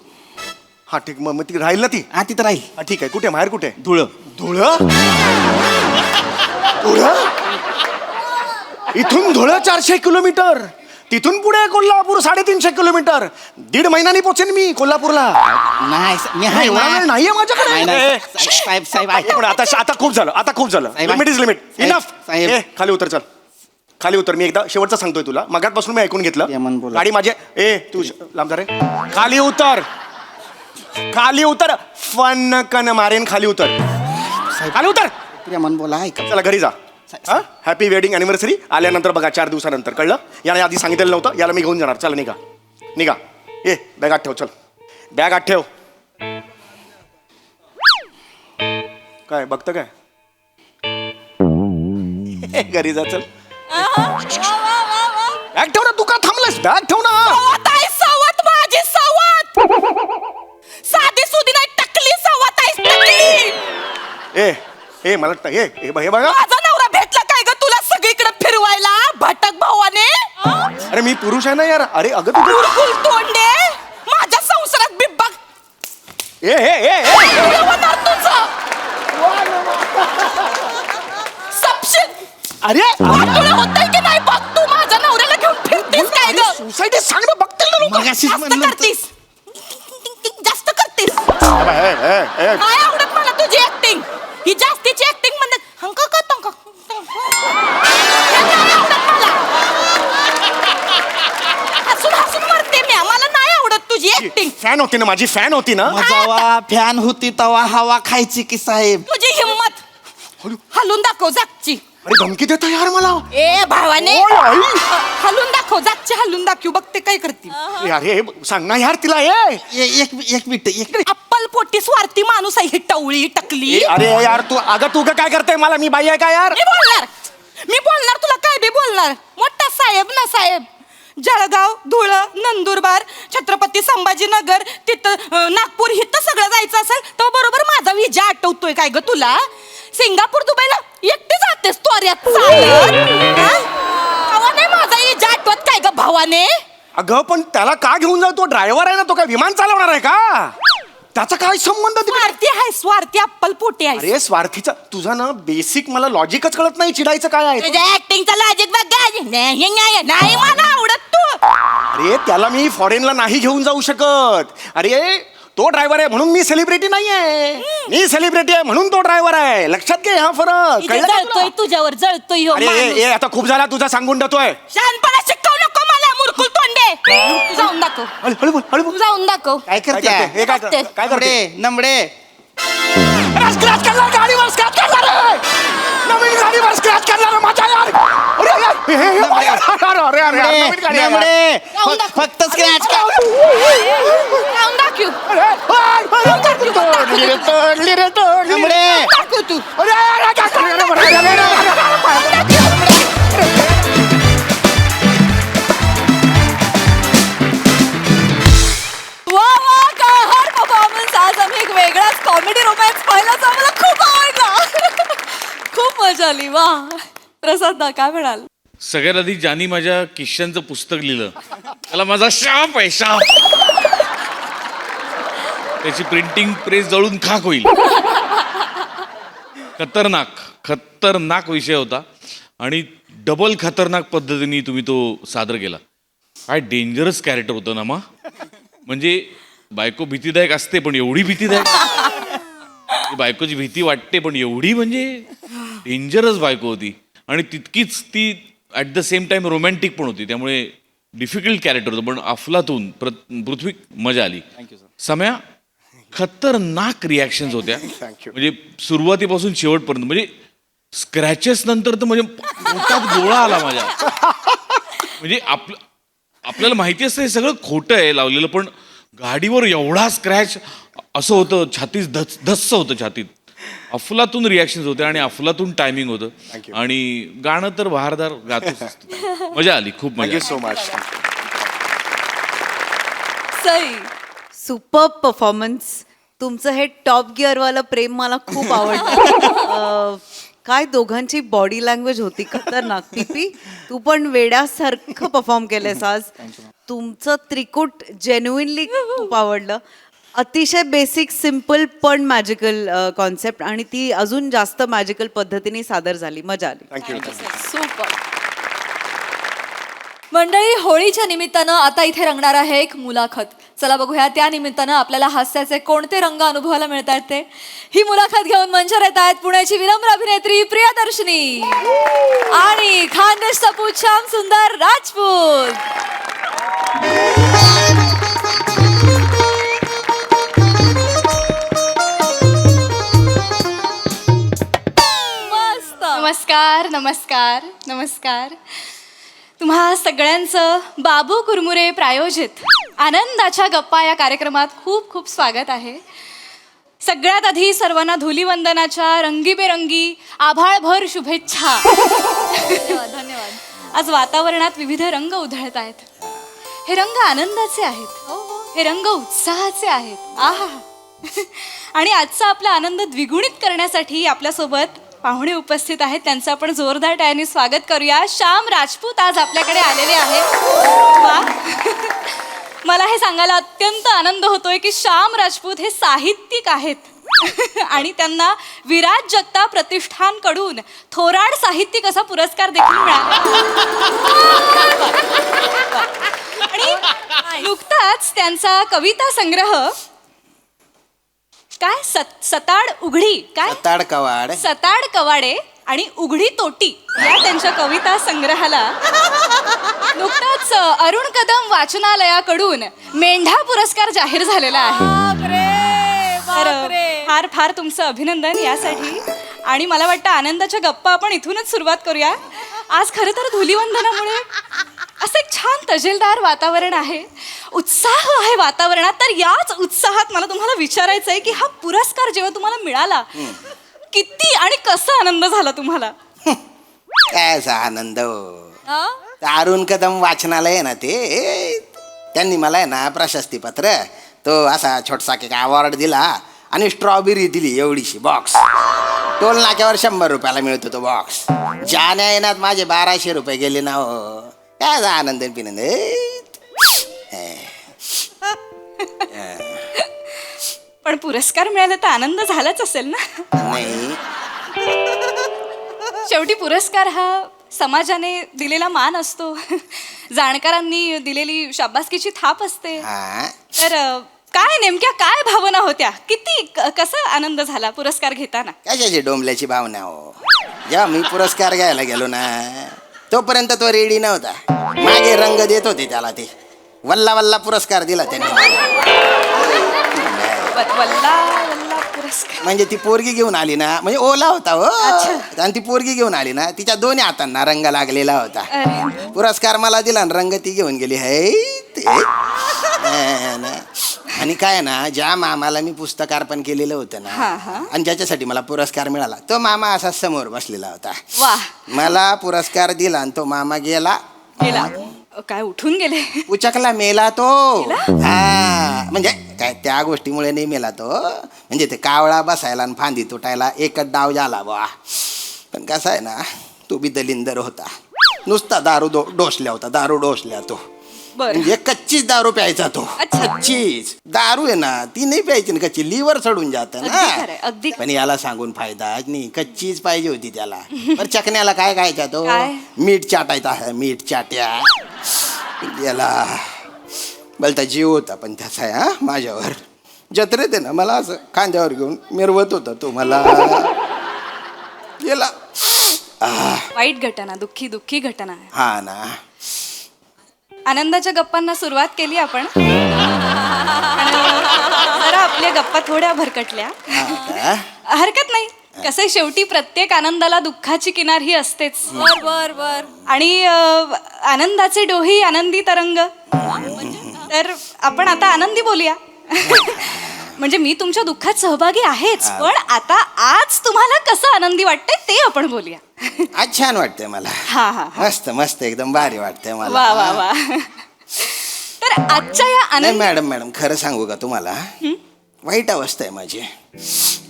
हा ठीक. मग ती राहील ना ती? हा तिथं राहील. हा, ठीक आहे. कुठे बाहेर कुठे? धुळं. धुळं? धुळं? इथून धुळं 400 किलोमीटर, तिथून पुढे कोल्हापूर 350 किलोमीटर. 1.5 महिन्यानी पोचेन मी कोल्हापूरला. नाही मी आहे एवढा वेळ ना. नाहीये माझ्याकडे. नाही, नाही. ए, साहेब साहेब एक मिनिट. आता खूप झालं. आता खूप झालं. साहेब, लिमिट इज लिमिट. साहेब, इनफ. साहेब. ए खाली उतर. चल खाली उतर. मी एकदा शेवटचं सांगतोय तुला. मगातपासून मी ऐकून घेतलं. यमन बोला. गाडी माझी. तू लांब जा रे. खाली उतर. खाली उतर. फन कन मारेन. खाली उतर. खाली उतर. प्रेमान बोला ऐका. चला घरी जा. हॅपी वेडिंग अॅनिव्हर्सरी आल्यानंतर बघा 4 दिवसानंतर. कळलं? याने आधी सांगितलेलं नव्हतं. याला मी घेऊन जाणार. चला निघा निघा. बॅग आत ठेव. चल बॅग आत ठेव. काय बघतं काय? घरी जा. चल बॅग ठेव ना. तू का थांबलास? बॅग ठेव ना. सवत माझी सवत. साधी सुधी नाही, टकली सवत आहे. ए मला हे बघा. माझा नवरा भेटला काय ग तुला सगळीकडे फिरवायला? भटक भावाने. अरे मी पुरुष आहे ना यार. अरे अगं तू कुरकुल तोंडे. माझ्या संसारात बिब्बा तुझं सपशिल. अरे तुला होतंय की नाही बघ. तू माझ्या नवऱ्याला घेऊन फिरतीस काय ग? सोसायटी सांग ना. बघतील ना लोक. मगाशीच जास्त म्हणलं होतं. करतीस. जास्त करतीस. नाही आवडत मला तुझी ऍक्टिंग. ही जास्तीची ऍक्टिंग म्हणत हंका का तंका. नाही आवडत मला. हसून मरते मी. मला नाही आवडत तुझी ऍक्टिंग. फॅन होती ना माझी. फॅन होती ना. जेव्हा फॅन होती तवा हवा खायची की साहेब. तुझी हिम्मत हलून दाखव जागची. अरे धमकी देतो यार मला. ए भावाने ओय, आई. हलून दाखव जागची. हलून दाखव. बघते काय करते. यार हे सांग ना यार तिला. एक मिनिट अप्पल पोटी स्वार्थी माणूस आहे ही टवळी टकली. अरे यार तू काय करते? मला मी बाई आहे का यार? मी बोलणार तुला काय बी बोलणार. मोठा साहेब ना साहेब. जळगाव, धुळं, नंदुरबार, छत्रपती संभाजीनगर, तिथं नागपूर, इथं सगळं जायचं असेल तर बरोबर माझा विजा आठवतोय काय ग तुला? सिंगापूर, दुबईला एकटी जातेस त्वऱ्यात चालत. भावा नाही माझा विजा आठवत काय ग भावाने? अगं पण त्याला का घेऊन जाऊ? तो ड्रायव्हर आहे ना. तो काय विमान चालवणार आहे का? त्याचा काय संबंध तिकडे? स्वार्थी आहे. स्वार्थी अप्पल पोटी आहे. अरे स्वार्थीचा तुझा ना बेसिक मला लॉजिकच कळत नाही. चिडायचं काय आहे? तुझ्या ऍक्टिंगचा लॉजिक बघ. नाही मला आवडत तू. अरे त्याला मी फॉरेनला नाही घेऊन जाऊ शकत. अरे तो ड्रायव्हर आहे म्हणून मी सेलिब्रिटी नाही आहे. मी सेलिब्रिटी आहे म्हणून तो ड्रायव्हर आहे. लक्षात घे हा फरक. इथे कळलं का जळतोय तुला? तुझ्यावर जळतोय ह्यो अरे माणूस. आता खूप झाला तुझा. सांगून देतोय. शहाणपणा शिकवू नको मला मुरकुल तोंडे. तू जाऊन दाखव. हळू बोल, हळू बोल. तू जाऊन दाखव. काय काय करते? करते? हे काय बघते. काय करते? नमडे स्क्रॅच करणार गाडीवर. स्क्रॅच करणार आहे. नवीन गाडीवर स्क्रॅच करणार माझ्या यार. अरे नवीन गाडी आहे यार. जाऊन दाखव. फक्त स्क्रॅच कर. जाऊन दाखव. तोडली रे, तोडली रे, तोडली रे. नमडे दाखव तू. अरे, काय वा काय हर परफॉर्मन्स. आज आम्ही एक वेगळाच कॉमेडी रोमॅन्स पाहिलाच आम्हाला खूप आवडला. खूप मजा आली. वा प्रसाद दा काय म्हणाल? सगळ्यात आधी ज्यांनी माझ्या किश्यांचं पुस्तक लिहिलं त्याला माझा शाप आहे. शाप. त्याची प्रिंटिंग प्रेस जळून खाक होईल. खतरनाक विषय होता आणि डबल खतरनाक पद्धतीने तुम्ही तो सादर केला. काय डेंजरस कॅरेक्टर होतं ना मा. म्हणजे बायको भीतीदायक असते पण एवढी भीतीदायक, बायकोची भीती वाटते पण एवढी म्हणजे डेंजरस बायको होती. आणि तितकीच ती at the same time romantic पण होती. त्यामुळे डिफिकल्ट कॅरेक्टर होतं पण अफलातून पृथ्वी मजा आली. सम्या खतरनाक रिॲक्शन्स होत्या. म्हणजे सुरुवातीपासून शेवटपर्यंत. म्हणजे स्क्रॅचेस नंतर तर म्हणजे पोटात गोळा आला माझ्या. म्हणजे आपल्याला माहिती असतं हे सगळं खोटं आहे लावलेलं, पण गाडीवर एवढा स्क्रॅच असं होतं, छातीत धस्स होतं छातीत. अफलातून रिॲक्शन्स होते आणि अफलातून टायमिंग होतं. आणि गाणं तर बहारदार गातच असतं. मजा आली, खूप मजा. So much. Sai, super performance. तुमचं हे टॉप गिअरवालं प्रेम मला खूप आवडलं. काय दोघांची बॉडी लँग्वेज होती खतरनाक. पीपी तू पण वेड्यासारखं परफॉर्म केलंयस आज. तुमचं त्रिकूट जेन्युइनली खूप आवडलं. अतिशय बेसिक सिम्पल पण मॅजिकल कॉन्सेप्ट आणि ती अजून जास्त मॅजिकल पद्धतीने सादर झाली. मजा आली. थँक्यू. सुपर. मंडळी, होळीच्या निमित्तानं आता इथे रंगणार आहे एक मुलाखत. चला बघूया त्या निमित्तानं आपल्याला हास्याचे कोणते रंग अनुभवायला मिळत आहेत ते. ही मुलाखत घेऊन मंचावर येत आहेत पुण्याची विनम्र अभिनेत्री प्रियदर्शनी आणि खानदेशचा पूत श्याम सुंदर राजपूत. मस्त. नमस्कार नमस्कार नमस्कार. तुम्हा सगळ्यांचं बाबू कुरमुरे प्रायोजित आनंदाच्या गप्पा या कार्यक्रमात खूप खूप स्वागत आहे. सगळ्यात आधी सर्वांना धुलीवंदनाच्या रंगीबेरंगी आभाळभर शुभेच्छा. धन्यवाद. आज वातावरणात विविध रंग उधळत आहेत. हे रंग आनंदाचे आहेत, हे रंग उत्साहाचे आहेत. आहा. आणि आजचा आपला आनंद द्विगुणित करण्यासाठी आपल्यासोबत पाहुणे उपस्थित आहेत. त्यांचं आपण जोरदार टाळ्यांनी स्वागत करूया. श्याम राजपूत आज आपल्याकडे आलेले आहेत. वा. मला हे सांगायला अत्यंत आनंद होतोय की श्याम राजपूत हे साहित्यिक आहेत आणि त्यांना विराज जगताप प्रतिष्ठानकडून थोराड साहित्यिक असा पुरस्कार देखील मिळाला. आणि नुकताच त्यांचा कविता संग्रह काय सताड उघडी काय सताड कवाडे आणि उघडी तोटी या त्यांच्या कविता संग्रहाला नुकताच अरुण कदम वाचनालयाकडून मेंढा पुरस्कार जाहीर झालेला आहे. तर फार फार तुमचं अभिनंदन यासाठी. आणि मला वाटतं आनंदाच्या गप्पा आपण इथूनच सुरुवात करूया. आज खरं तर धुलीवंदनामुळे असं एक छान तजेलदार वातावरण आहे, उत्साह आहे वातावरणात. तर याच उत्साहात मला तुम्हाला विचारायचं आहे की हा पुरस्कार जेव्हा तुम्हाला मिळाला किती आणि कसा आनंद झाला तुम्हाला? काय आनंद. अरुण कदम वाचनालय आहे ना ते, त्यांनी मला आहे ना प्रशस्ती पत्र तो असा छोटसा एक अवॉर्ड दिला आणि स्ट्रॉबेरी दिली एवढीशी बॉक्स. टोल नाक्यावर 100 रुपयाला मिळतो तो बॉक्स. जाण्या येण्यात माझे 1200 रुपये गेले ना हो. काय आनंद पिनंद. पण पुरस्कार मिळाला तर आनंद झालाच असेल ना? नाही, शेवटी पुरस्कार हा समाजाने दिलेला मान असतो, जाणकारांनी दिलेली शाबासकीची थाप असते. तर काय नेमक्या काय भावना होत्या? किती कसा आनंद झाला पुरस्कार घेताना? कशाची डोंबल्याची भावना हो. जेव्हा मी पुरस्कार घ्यायला गेलो ना तोपर्यंत तो रेडी नव्हता. मागे रंग देत होते त्याला. ते वल्ला वल्ला पुरस्कार दिला त्यांनी. वल्ला वल्ला पुरस्कार म्हणजे ती पोरगी घेऊन आली ना, म्हणजे ओला होता हो. आणि ती पोरगी घेऊन आली ना, तिच्या दोन्ही हातांना रंग लागलेला होता. पुरस्कार मला दिला आणि रंग ती घेऊन गेली. आणि काय ना, ज्या मामाला मी पुस्तकार्पण केलेलं होतं ना आणि ज्याच्यासाठी मला पुरस्कार मिळाला तो मामा असा समोर बसलेला होता. मला पुरस्कार दिला आणि तो मामा गेला. काय उठून गेले? उचकला मेला तो. हा, म्हणजे काय त्या गोष्टीमुळे नाही मेला तो. म्हणजे ते कावळा बसायला आणि फांदी तुटायला एकच डाव झाला बा. पण कसा आहे ना, तो बी दलिंदर होता. नुसता दारू डोसल्या होता. दारू डोसल्या तो. बरं. म्हणजे कच्चीच दारू प्यायचा तो. अच्छा. कच्चीच दारू आहे ना ती नाही प्यायची ना, कच्ची लिव्हर चढून जात अगदी ना. खरंय, अगदी पण याला सांगून फायदा नाही, कच्चीच पाहिजे होती त्याला. पर चकण्याला काय खायचा तो? काय? मीठ चाटायचा आहे, मीठ चाट्या. याला बोलता जीव होता पण त्याचा आहे हा माझ्यावर. जत्रेत आहे ना मला असं खांद्यावर घेऊन मिरवत होता तो मला. गेला. वाईट घटना, दुःखी दुःखी घटना आहे. हा ना. आनंदाच्या गप्पांना सुरुवात केली आपण. पण जरा आपल्या गप्पा थोड्या भरकटल्या. हा का? हरकत नाही. कसं शेवटी प्रत्येक आनंदाला दुःखाची किनार ही असतेच. बर बर बर. आणि आनंदाचे डोही आनंदी तरंग. तर आपण आता आनंदी बोलूया. म्हणजे मी तुमच्या दुःखात सहभागी आहेच, पण आता आज तुम्हाला कसं आनंदी वाटतंय ते आपण बोलूया. आज छान वाटतंय मला. हा हा. मस्त मस्त एकदम भारी वाटतंय मला. वा वा वा. तर आजच्या या नाही आनंद मॅडम खरं सांगू का तुम्हाला, वाईट अवस्था आहे माझी.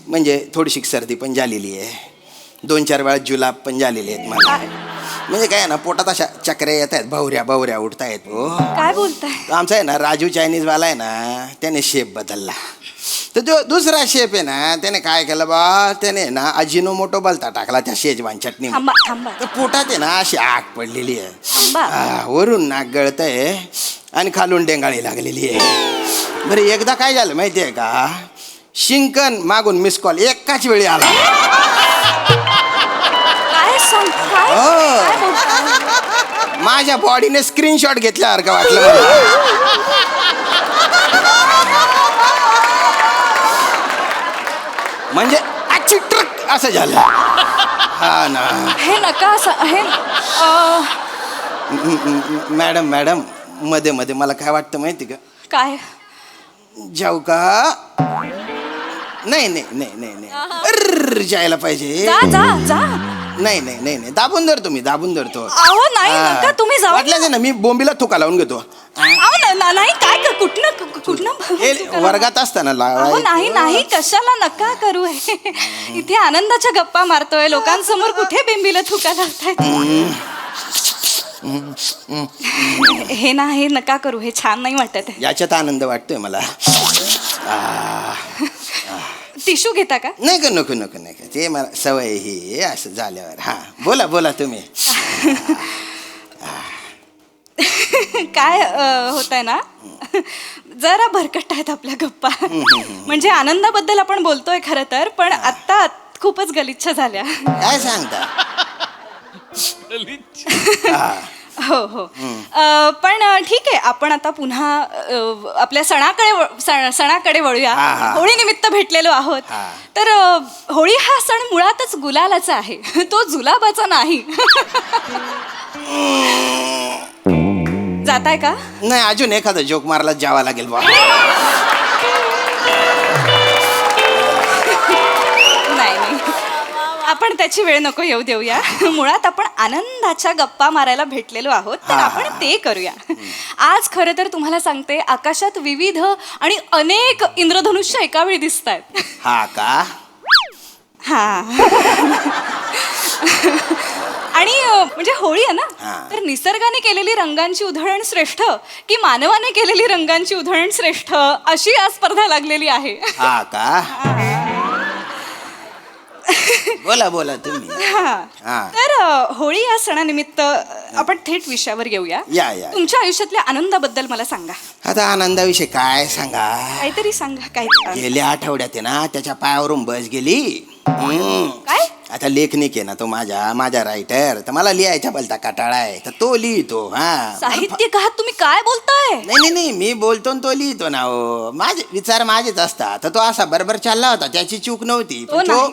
म्हणजे थोडीशी सर्दी पण झालेली आहे, 2-4 वेळा जुलाब पण झालेले आहेत मला. म्हणजे काय आहे ना, पोटात अशा चक्र्या येत आहेत, भावऱ्या उठता आहेत. हो काय बोलताय? आमचा आहे ना राजू चायनीजवाला आहे ना, त्याने शेप बदलला. तर जो दुसरा शेप आहे ना, त्याने काय केलं बा, त्याने ना अजिनोमोटो बलता टाकला त्या शेजवान चटणी. थांबा थांबा तर पोटात आहे ना अशी आग पडलेली आहे. थांबा. वरून नाक गळतंय आणि खालून डेंगाळी लागलेली आहे. बरं एकदा काय झालं माहिती आहे का, शिंकन मागून मिस कॉल एकाच वेळी आला. काय सांग काय हो. काय बोलताय? माझ्या बॉडीने स्क्रीनशॉट घेतल्यासारखं वाटलं मला. म्हणजे आजची ट्रक असं झालं. हा ना. हे नका असं हे मॅडम मध्ये मध्ये मला काय वाटतं माहिती का, काय जाऊ का? नाही अर्र, जायला पाहिजे. जा जा जा. नाही दाबून धरतो मी, दाबून धरतो. अहो नाही नका, तुम्ही जाऊ. वाटलं ना मी बोंबीला थुका लावून घेतो. अहो नाही काय कुठनं वर्गात असताना अहो नाही कशाला नका करू. इथे आनंदाच्या गप्पा मारतोय, लोकांसमोर कुठे बिंबीला थुका लावतायत. हे नका करू, हे छान नाही वाटत. याच्यात आनंद वाटतोय मला. टिश्यू घेता का? नाही नको ते मला सवय ही असं झाल्यावर. हा बोला तुम्ही. काय होत आहे ना, जरा भरकट आहेत आपल्या गप्पा. म्हणजे आनंदाबद्दल आपण बोलतोय खरं तर, पण आता खूपच गलिच्छ झाल्या. काय सांगता? हो. पण ठीक आहे, आपण आता पुन्हा आपल्या सणाकडे वळूया. होळी निमित्त भेटलेलो आहोत. तर होळी हा सण मुळातच गुलालाचा आहे, तो जुलाबाचा नाही. जाताय का? नाही, अजून एखादा जोक मारला जावा लागेल बा. नाही आपण त्याची वेळ नको येऊ देऊया. मुळात आपण आनंदाच्या गप्पा मारायला भेटलेलो आहोत, तर आपण ते करूया. आज खरं तर तुम्हाला सांगते, आकाशात विविध आणि अनेक इंद्रधनुष्य एका वेळी दिसत आहेत. हा का? हा. आणि म्हणजे होळी आहे ना, तर निसर्गाने केलेली रंगांची उधळण श्रेष्ठ की मानवाने केलेली रंगांची उधळण श्रेष्ठ, अशी आज स्पर्धा लागलेली आहे. हा का? बोला तुम्ही. तर होळी या सणानिमित्त आपण थेट विषयावर येऊया. या. तुमच्या आयुष्यातल्या आनंदाबद्दल मला सांगा. आता आनंदाविषयी काय सांगा? काहीतरी सांगा. काय गेल्या आठवड्यात आहे ना, त्याच्या पायावरून बस गेली. काय? आता लेखनिक आहे ना तो, माझा रायटर, तर मला लिहायचा बोलता कटाळा आहे, तर तो लिहितो. साहित्यिक आहात तुम्ही, काय बोलताय? नाही मी बोलतो तो लिहितो ना. हो, माझे विचार माझेच असतात. तर तो असा बरोबर चालला होता, त्याची चूक नव्हती. तो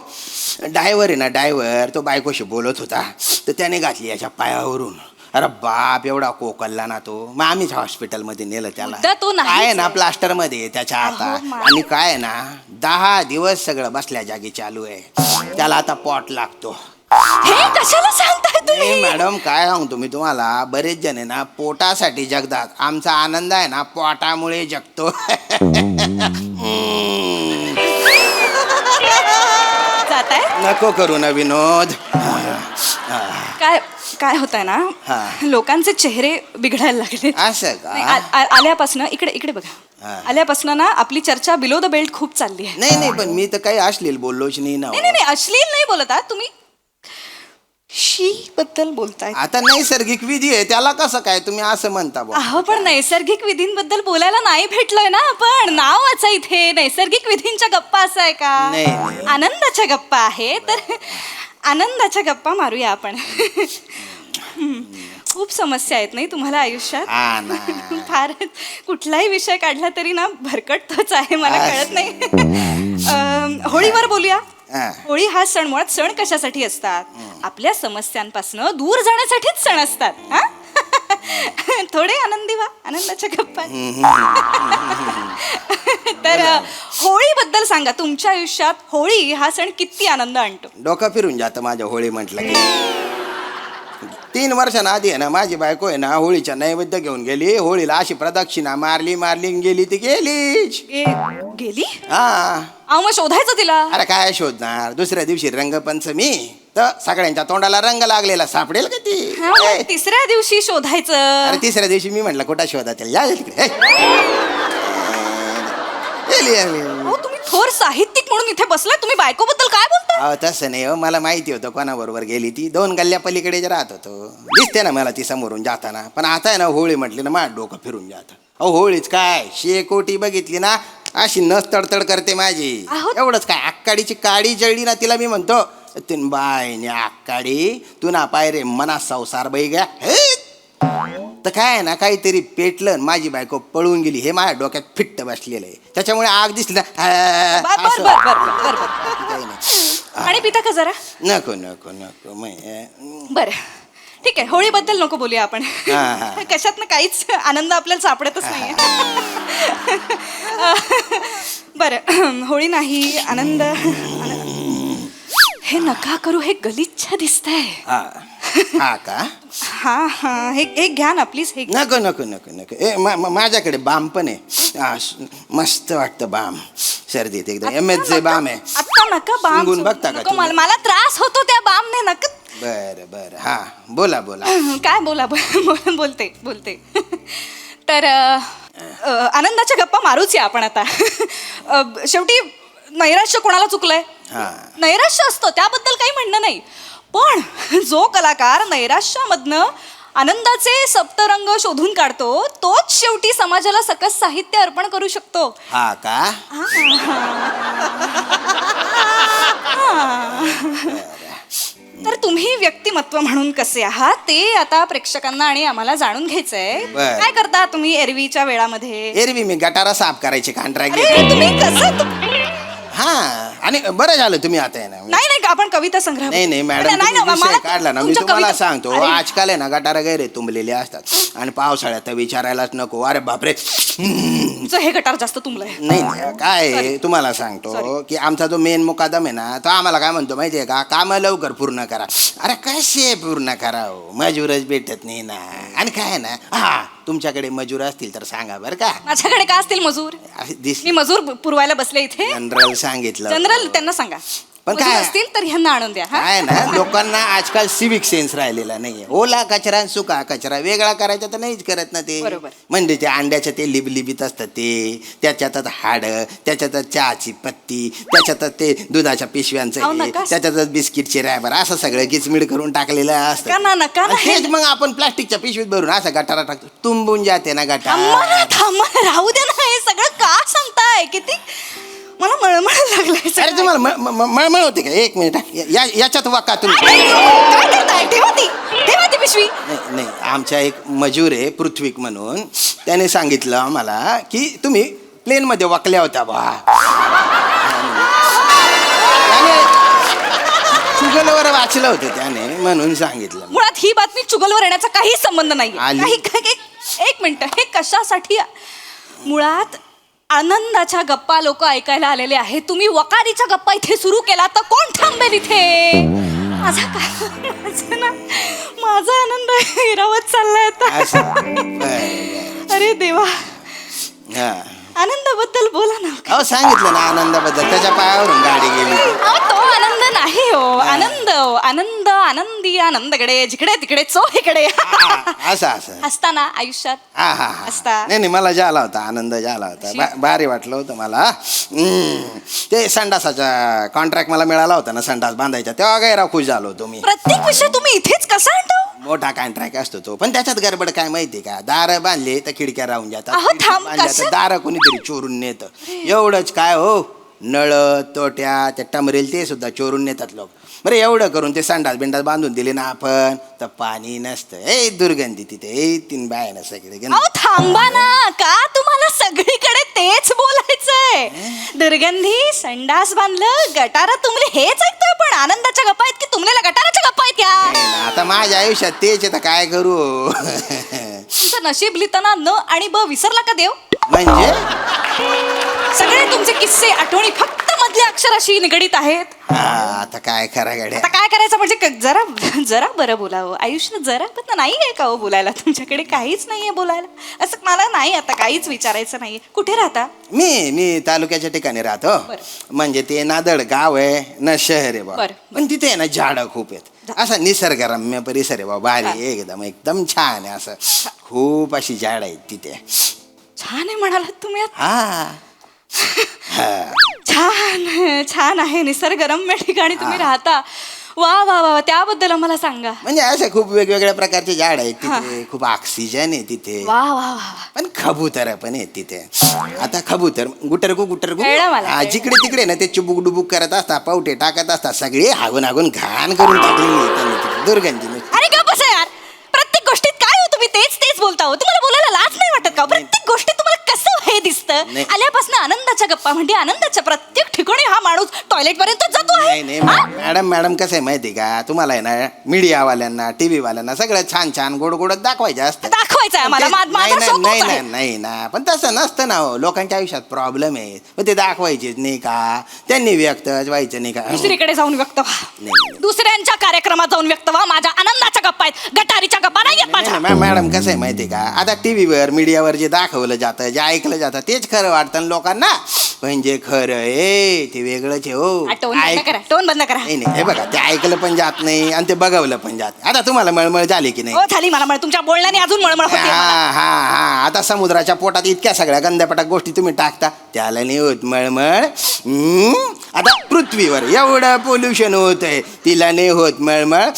ड्रायव्हर आहे ना, ड्रायव्हर तो बायकोशी बोलत होता, तर त्याने घातली याच्या पायावरून. अरे बाप, एवढा कोकलला ना तो. मग आम्हीच हॉस्पिटलमध्ये नेलं त्याला. काय ना प्लास्टर मध्ये त्याच्या हातात. आणि काय आहे ना, 10 दिवस सगळं बसल्या जागी चालू आहे. त्याला आता पॉट लागतो. हे कशाला सांगताय तुम्ही? मॅडम काय सांगतो मी तुम्हाला, बरेच जण आहे ना पोटासाठी जगतात. आमचा आनंद आहे ना पोटामुळे जगतो. जाताय? नको करू ना विनोद. काय काय होत आहे ना, हा. लोकांचे चेहरे बिघडायला लागले. असं का? आल्यापासनं इकडे बघा, हा. आल्यापासनं ना आपली चर्चा बिलो द बेल्ट खूप चालली आहे. नाही पण मी तर काही अश्लील बोललोच नाही ना. नाही अश्लील नाही बोलत आहात तुम्ही, शी बद्दल बोलताय. आता नैसर्गिक विधी आहे त्याला कसं काय तुम्ही असं म्हणता बुवा? अहो पण नैसर्गिक विधींबद्दल बोलायला नाही भेटलोय ना आपण. नाव वाचा इथे, नैसर्गिक विधींच्या गप्पा असं आहे का? नाही. आनंदाच्या गप्पा आहे, तर आनंदाच्या गप्पा मारूया आपण. खूप समस्या आहेत नाही तुम्हाला आयुष्यात? हा ना. फार कुठलाही विषय काढला तरी ना भरकटतोच आहे, मला कळत नाही. होळीवर बोलूया. हा. होळी हा सण, मुळात सण कशासाठी असतात? आपल्या समस्यांपासून दूर जाण्यासाठीच सण असतात. हा? थोडे आनंदी व्हा, आनंदाच्या गप्पा. तर होळीबद्दल सांगा, तुमच्या आयुष्यात होळी हा सण किती आनंद आणतो? डोकं फिरून जातं माझ्या होळी म्हटलं की. 3 वर्षांना आधी आहे ना माझी बायको आहे ना होळीच्या नैवेद्य घेऊन गेली. होळीला अशी प्रदक्षिणा मारली गेली ती गेलीच. गेली? हा. अहो मग शोधायचं तिला. अरे काय शोधणार, दुसऱ्या दिवशी रंगपंचमी तर सगळ्यांच्या तोंडाला रंग लागलेला, सापडेल का ती? हा, मग तिसऱ्या दिवशी शोधायचं. अरे तिसऱ्या दिवशी मी म्हटलं कुठं शोधा त्याला, या तिकडे. गेली आली. अहो तुम्ही थोर साहित्यिक म्हणून इथे बसलाय, तुम्ही बायकोबद्दल काय बोलता? अहो तसं नाही हो, मला माहिती होतं कोणाबरोबर गेली ती. 2 गल्ल्या पलीकडे राहत होतो, दिसते ना मला ती समोरून जाताना. पण आता आहे ना होळी म्हटली ना माझं डोकं फिरून जातं. अहो होळीच काय, शेकोटी बघितली ना अशी नस तडतड करते माझी. एवढंच काय, आक्काडीची काडी जळली ना तिला मी म्हणतो, तीन बायने आक्काडी तू ना पाय रे मना संसार बाई घ्या. तर काय आहे ना, काहीतरी पेटलं, माझी बायको पळून गेली. हे माझ्या डोक्यात फिट्ट बसलेलं आहे. त्याच्यामुळे आग दिसली ना असं. काही नाही. आणि पिता का जरा? नको बरं ठीक आहे, होळीबद्दल नको बोलूया आपण. हा. कशात ना काहीच आनंद आपल्याला सापडतच नाहीये. बरं होळी नाही, आनंद. हे नका करू, हे गलिच्छ दिसतंय. हा का? हा हे घ्या ना प्लीज. हे नको. माझ्याकडे बाम पण आहे. मस्त वाटतं बाम सर्दीत एकदम. MHचे बाम आहे. आता नका बाम सांगून बघता का नको, मला त्रास होतो त्या बामने. नका. बरं हा बोला. काय बोलते. तर आनंदाच्या गप्पा मारूच या आपण आता. शेवटी नैराश्य कोणाला चुकलंय? नैराश्य असतं, त्याबद्दल काही म्हणणं नाही. पण जो कलाकार नैराश्यामधनं आनंदाचे सप्तरंग शोधून काढतो तोच शेवटी समाजाला सकस साहित्य अर्पण करू शकतो. हा का? तर तुम्ही व्यक्तिमत्व म्हणून कसे आहात ते आता प्रेक्षकांना आणि आम्हाला जाणून घ्यायचंय. काय करता तुम्ही एरवीच्या वेळामध्ये? एरवी मी गटारा साफ करायचे कॉन्ट्रॅक्ट. तुम्ही कसं? हा, आणि बरं झालं तुम्ही आता आहे ना. नाही आपण कविता संग्रह. नाही मॅडम, विषय काढला ना. मी तुम्हाला सांगतो, आजकाल आहे ना गटारा गैरे तुंबलेले असतात आणि पावसाळ्यात तर विचारायलाच नको. अरे बापरे, हे गटार जास्त तुंबलंय. नाही काय तुम्हाला सांगतो की आमचा जो मेन मुकादम आहे ना, तो आम्हाला काय म्हणतो माहितीये का, काम लवकर पूर्ण करा. अरे कसे पूर्ण करा हो, मजूरच भेटत नाही ना. आणि काय आहे ना, हा तुमच्याकडे मजूर असतील तर सांगा बरं का. माझ्याकडे का असतील मजूर? मी मजूर पुरवायला बसले इथे. जनरल सांगितलं. जनरल त्यांना सांगा, पण काय असतील तर ह्यांना आणून द्या. काय ना, लोकांना आजकाल सिविक सेन्स राहिलेला नाहीये. ओला कचरा आणि सुका कचरा वेगळा करायचा तर नाहीच करत ना ते. म्हणजे ते अंड्याच्या ते लिबलिबीत असतं ते, त्याच्यातच हाड, त्याच्यातच चहाची पत्ती, त्याच्यातच ते दुधाच्या पिशव्यांचं, त्याच्यातच बिस्किटचे रॅबर, असं सगळं किचमिड करून टाकलेलं असतं. तेच मग आपण प्लास्टिकच्या पिशवीत भरून असा गटारा टाकतो, तुंबून जाते ना गटार. राहू दे ना, हे सगळं का सांगताय? किती मला मळमळ लागलाय. अरे तुम्हाला मळमळ होते का? 1 मिनिट, याच्यात वाका तुम्ही. काय करताय? ठेवा ती पिशवी. नाही, आमच्या एक मजूर आहे पृथ्वीक म्हणून, त्याने सांगितलं आम्हाला की तुम्ही प्लेन मध्ये वाकल्या होत्या बा. चुगलवर वाचलं होतं त्याने, म्हणून सांगितलं. मुळात ही बातमी चुगलवर येण्याचा काही संबंध नाही. एक मिनिट, हे कशासाठी? मुळात आनंदाच्या गप्पा लोक ऐकायला आलेले आहेत. तुम्ही वकारीच्या गप्पा इथे सुरू केला तर कोण थांबेल इथे? माझा आनंद हिरावत चाललाय आता. अरे देवा, आनंदाबद्दल बोला ना. सांगितलं ना आनंदाबद्दल, त्याच्या पायावरून गाडी गेली. तो आनंद नाही हो, आनंद आनंद आनंदी आनंदकडे जिकडे तिकडे चोहीकडे असं असं असताना आयुष्यात हा हा हा असता. नाही नाही मला झाला होता आनंद झाला होता भारी वाटलं होतं मला ते संडासाचा कॉन्ट्रॅक्ट मला मिळाला होता ना संडास बांधायचा तेव्हा गैरा खुश झालो होतो मी प्रत्येक विषय तुम्ही इथेच कसा आणतो मोठा कॉन्ट्रॅक्ट असतो तो पण त्याच्यात गडबड काय माहिती का दार बांधले तर खिडक्या राहून जातात अहो, खिडक्या थांब, बांधल्या कसं? तर दार कोणीतरी चोरून नेतं एवढंच काय हो नळ तोट्या त्या टमरेल ते सुद्धा चोरून नेतात लोक बरं एवढं करून ते संडास बिंडास बांधून दिले ना आपण तर पाणी नसतं ए दुर्गंधी तिथे ए तीन बाय ना सगळे गंध अहो थांबा ना का तुम्हाला सगळीकडे तेच बोलायचंय दुर्गंधी संडास बांधलं गटारा तुमले हेच ऐकतोय पण आनंदाच्या गप्पा आहेत की तुमलेला गटाराच्या गप्पा आहेत या आता माझ्या आयुष्यात तेच आहे तर काय करू तुमचं नशीब लिहिताना न आणि ब विसरला का देव म्हणजे सगळे तुमचे किस्से आठवणी फक्त मधल्या अक्षराशी निगडीत आहेत हा, आता काय करा गड्या आता काय करायचं म्हणजे जरा जरा बरं बोलावं आयुष्यात जरा पण नाही आहे का हो बोलायला तुमच्याकडे काहीच नाहीये बोलायला असं मला नाही आता काहीच विचारायचं नाहीये कुठे राहता मी तालुक्याच्या ठिकाणी राहतो बरं. म्हणजे ते नादड गाव आहे ना शहर आहे बा बरं. पण तिथे आहे ना झाडं खूप आहेत असा निसर्गरम्य परिसर आहे बा भारी एकदम एकदम छान आहे असं खूप अशी झाड आहेत तिथे छान आहे म्हणालात तुम्ही आता. हा हा. छान छान आहे निसर्गरम्य ठिकाणी तुम्ही राहता वा वा वा त्याबद्दल मला सांगा म्हणजे असे खूप वेगवेगळ्या प्रकारचे झाड आहेत तिथे खूप ऑक्सिजन आहे तिथे वा वा वा पण खबूतर पण आहेत तिथे आता खबूतर गुटरगु कळलं मला, कळलं. जिकडे तिकडे ना ते चुबुक डुबुक करत असतात पावटे टाकत असतात सगळे हागून हागून घाण करून टाकलेली त्यांनी तिथे दुर्गंधी अरे का बस यार प्रत्येक गोष्टीत काय हो तुम्ही तेच तेच बोलता हो तुम्हाला बोलायला लाज नाही वाटत का प्रत्येक गोष्टीत तुम्हाला कसं हे दिसतं नाही. आल्यापासून आनंदाच्या गप्पा म्हणजे आनंदाच्या प्रत्येक ठिकाणी हा माणूस टॉयलेट पर्यंत जातो नाही आहे नाही हा? मॅडम कसं आहे माहिती का तुम्हाला आहे ना मीडियावाल्यांना टीव्ही वाल्यांना सगळं छान छान गोड गोड दाखवायचे असतं दाखवायचं आहे मला नाही माझा नाही शोक नाही तोच आहे. नाही नाही ना पण तसं नसतं ना हो लोकांच्या आयुष्यात प्रॉब्लेम आहे पण ते दाखवायचेच नाही का त्यांनी व्यक्त व्हायचं नाही का दुसरीकडे जाऊन व्यक्त व्हा नाही. दुसऱ्यांच्या कार्यक्रमात जाऊन व्यक्त व्हा माझ्या आनंदाच्या गप्पा आहेत गटारीच्या गप्पा नाही आहेत माझ्या नाही, मॅडम कसं आहे माहिती का आता टीव्हीवर मीडियावर जे दाखवलं जातं जे ऐकलं जातं तेच खरं वाटतं ना लोकांना पण जे खरं आहे ते वेगळंच आहे हो टोन बंद करा टोन बंद करा नाही नाही हे बघा ते ऐकलं पण जात नाही आणि ते बघवलं पण जात नाही. आता तुम्हाला मळमळ झाली की नाही हो झाली मला तुमच्या बोलण्याने अजून मळमळ होते हा हा हा आता समुद्राच्या पोटात इतक्या सगळ्या गंध्यापटाक गोष्टी तुम्ही टाकता त्याला नाही होत मळमळ आता पृथ्वीवर एवढं पोल्युशन होत आहे तिला नाही होत मळमळ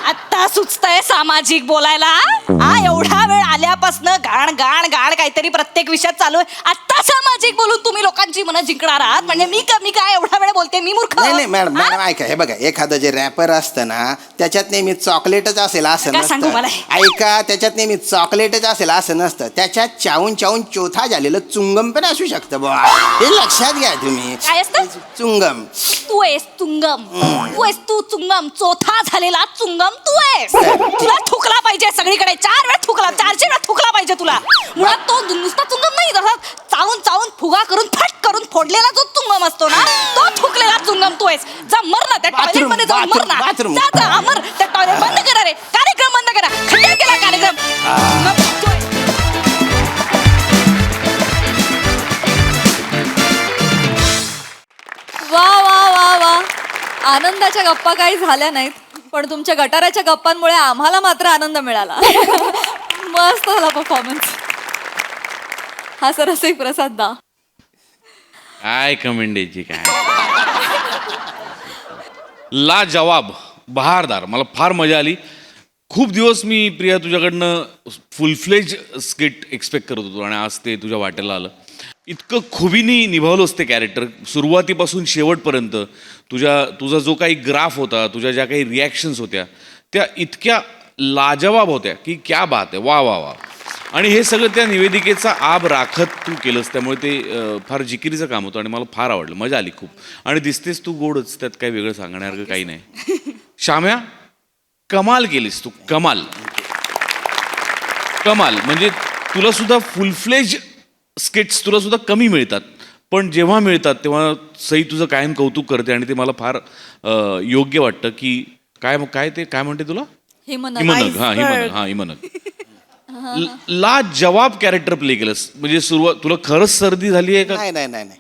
आता सुचतंय सामाजिक बोलायला हा एवढा वेळ आल्यापासून गाण गाण गाण काहीतरी प्रत्येक विषयात चालू आहे आता सामाजिक बोलून तुम्ही लोकांची मनं जिंकणार आहात म्हणजे मी काय एवढा वेळ बोलते मी मूर्ख नाही नाही मॅडम ऐका हे बघा एखादं जे रॅपर असतं ना त्याच्यात नेहमी चॉकलेटच असेल असं काय सांगू नसतं मला? ऐका त्याच्यात नेहमी चॉकलेटच असेल असं नसतं त्याच्यात चावून चावून चोथा झालेलं चुंगम पण असू शकतं बुवा हे लक्षात घ्या तुम्ही काय असतं चुंगम तू आहेस तुंगम तू आहेस तू चुंगम चौथा झालेला चुंगम तू आहेस तुला थुकला पाहिजे सगळीकडे 4 वेळा थुकला 400 वेळा थुकला पाहिजे तुला मुळात तो नुसता चुंगम नाही तसा चावून चावून फुगा करून फट करून फोडलेला जो चुंगम असतो ना तो थुकलेला चुंगम तू आहेस जा मर ना त्या टॉयलेट मध्ये जाऊन मर ना bathroom. जा जा अमर त्या टॉयलेट बंद करा रे कार्यक्रम बंद करा खड्डा केला कार्यक्रम वा वा वा वा आनंदाच्या गप्पा काही झाल्या नाहीत पण तुमच्या गटाराच्या गप्पांमुळे आम्हाला मात्र आनंद मिळाला मस्त झाला परफॉर्मन्स हा सरसई प्रसाद दा काय कमेंट द्यायची काय ला जवाब बहारदार मला फार मजा आली खूप दिवस मी प्रिया तुझ्याकडनं फुल फ्लेज स्किट एक्सपेक्ट करत होतो आणि आज ते तुझ्या वाटेला आलं इतकं खुबीनी निभावलंच ते कॅरेक्टर सुरुवातीपासून शेवटपर्यंत तुझा जो काही ग्राफ होता तुझ्या ज्या काही रिॲक्शन्स होत्या त्या इतक्या लाजवाब होत्या की क्या बात आहे वा वा वा आणि हे सगळं त्या निवेदिकेचा आब राखत तू केलंस त्यामुळे ते फार जिकिरीचं काम होतं आणि मला फार आवडलं मजा आली खूप आणि दिसतेस तू गोडच त्यात काही वेगळं सांगण्यासारखं काही नाही श्याम्या कमाल केलीस तू कमाल कमाल म्हणजे तुला सुद्धा फुल फ्लेज स्किट्स तुला सुद्धा कमी मिळतात पण जेव्हा मिळतात तेव्हा सई तुझं कायम कौतुक करते आणि ते मला फार योग्य वाटतं की काय म्हणते तुला हिमनग हा हिमनग ला जवाब कॅरेक्टर प्ले केलंस म्हणजे सुरुवात तुला खरंच सर्दी झाली आहे का नाही नाही नाही नाही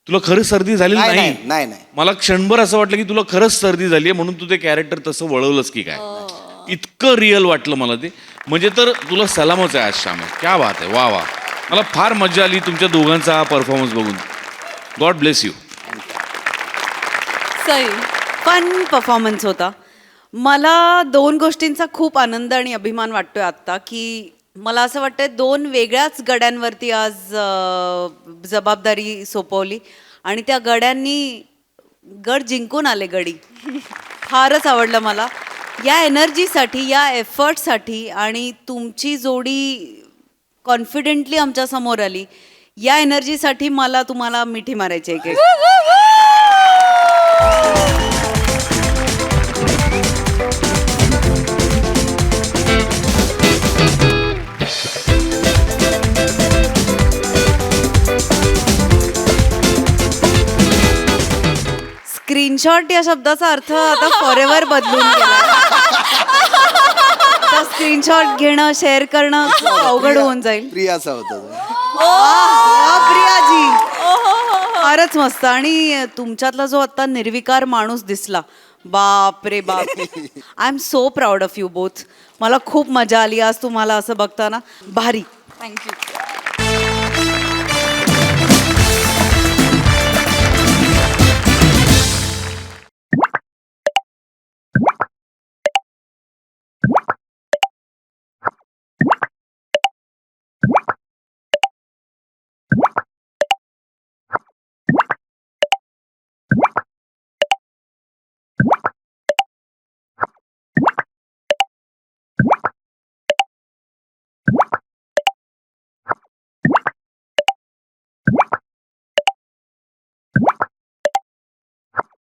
तुला खरंच सर्दी झाली नाही, नाही नाही, नाही. मला क्षणभर असं वाटलं की तुला खरंच सर्दी झाली आहे म्हणून तू ते कॅरेक्टर तसं वळवलंस की काय. इतकं रिअल वाटलं मला ते. म्हणजे तर तुला सलामच आहे आज श्यामे. क्या बात आहे. वा वा. मला फार मजा आली तुमच्या दोघांचा हा परफॉर्मन्स बघून. God bless you. Sai fun performance होता. मला 2 गोष्टींचा खूप आनंद आणि अभिमान वाटतोय आत्ता, की मला असं वाटतंय 2 वेगळ्याच गड्यांवरती आज जबाबदारी सोपवली आणि त्या गड्यांनी गड जिंकून आले गडी. फारच आवडलं मला या एनर्जीसाठी, या एफर्टसाठी आणि तुमची जोडी कॉन्फिडेंटली आमच्या समोर आली या एनर्जीसाठी मला तुम्हाला मिठी मारायची आहे. स्क्रीनशॉट या शब्दाचा अर्थ आता फॉरएव्हर बदलून गेला. स्क्रीनशॉट घेणं, शेअर करणं खूप अवघड होऊन जाईल. प्रियाचा होता तो. प्रियाजी फारच मस्त. आणि तुमच्यातला जो आता निर्विकार माणूस दिसला, बाप रे बाप. I am so proud of you both. मला खूप मजा आली आज तुम्हाला असं बघताना. भारी. थँक्यू.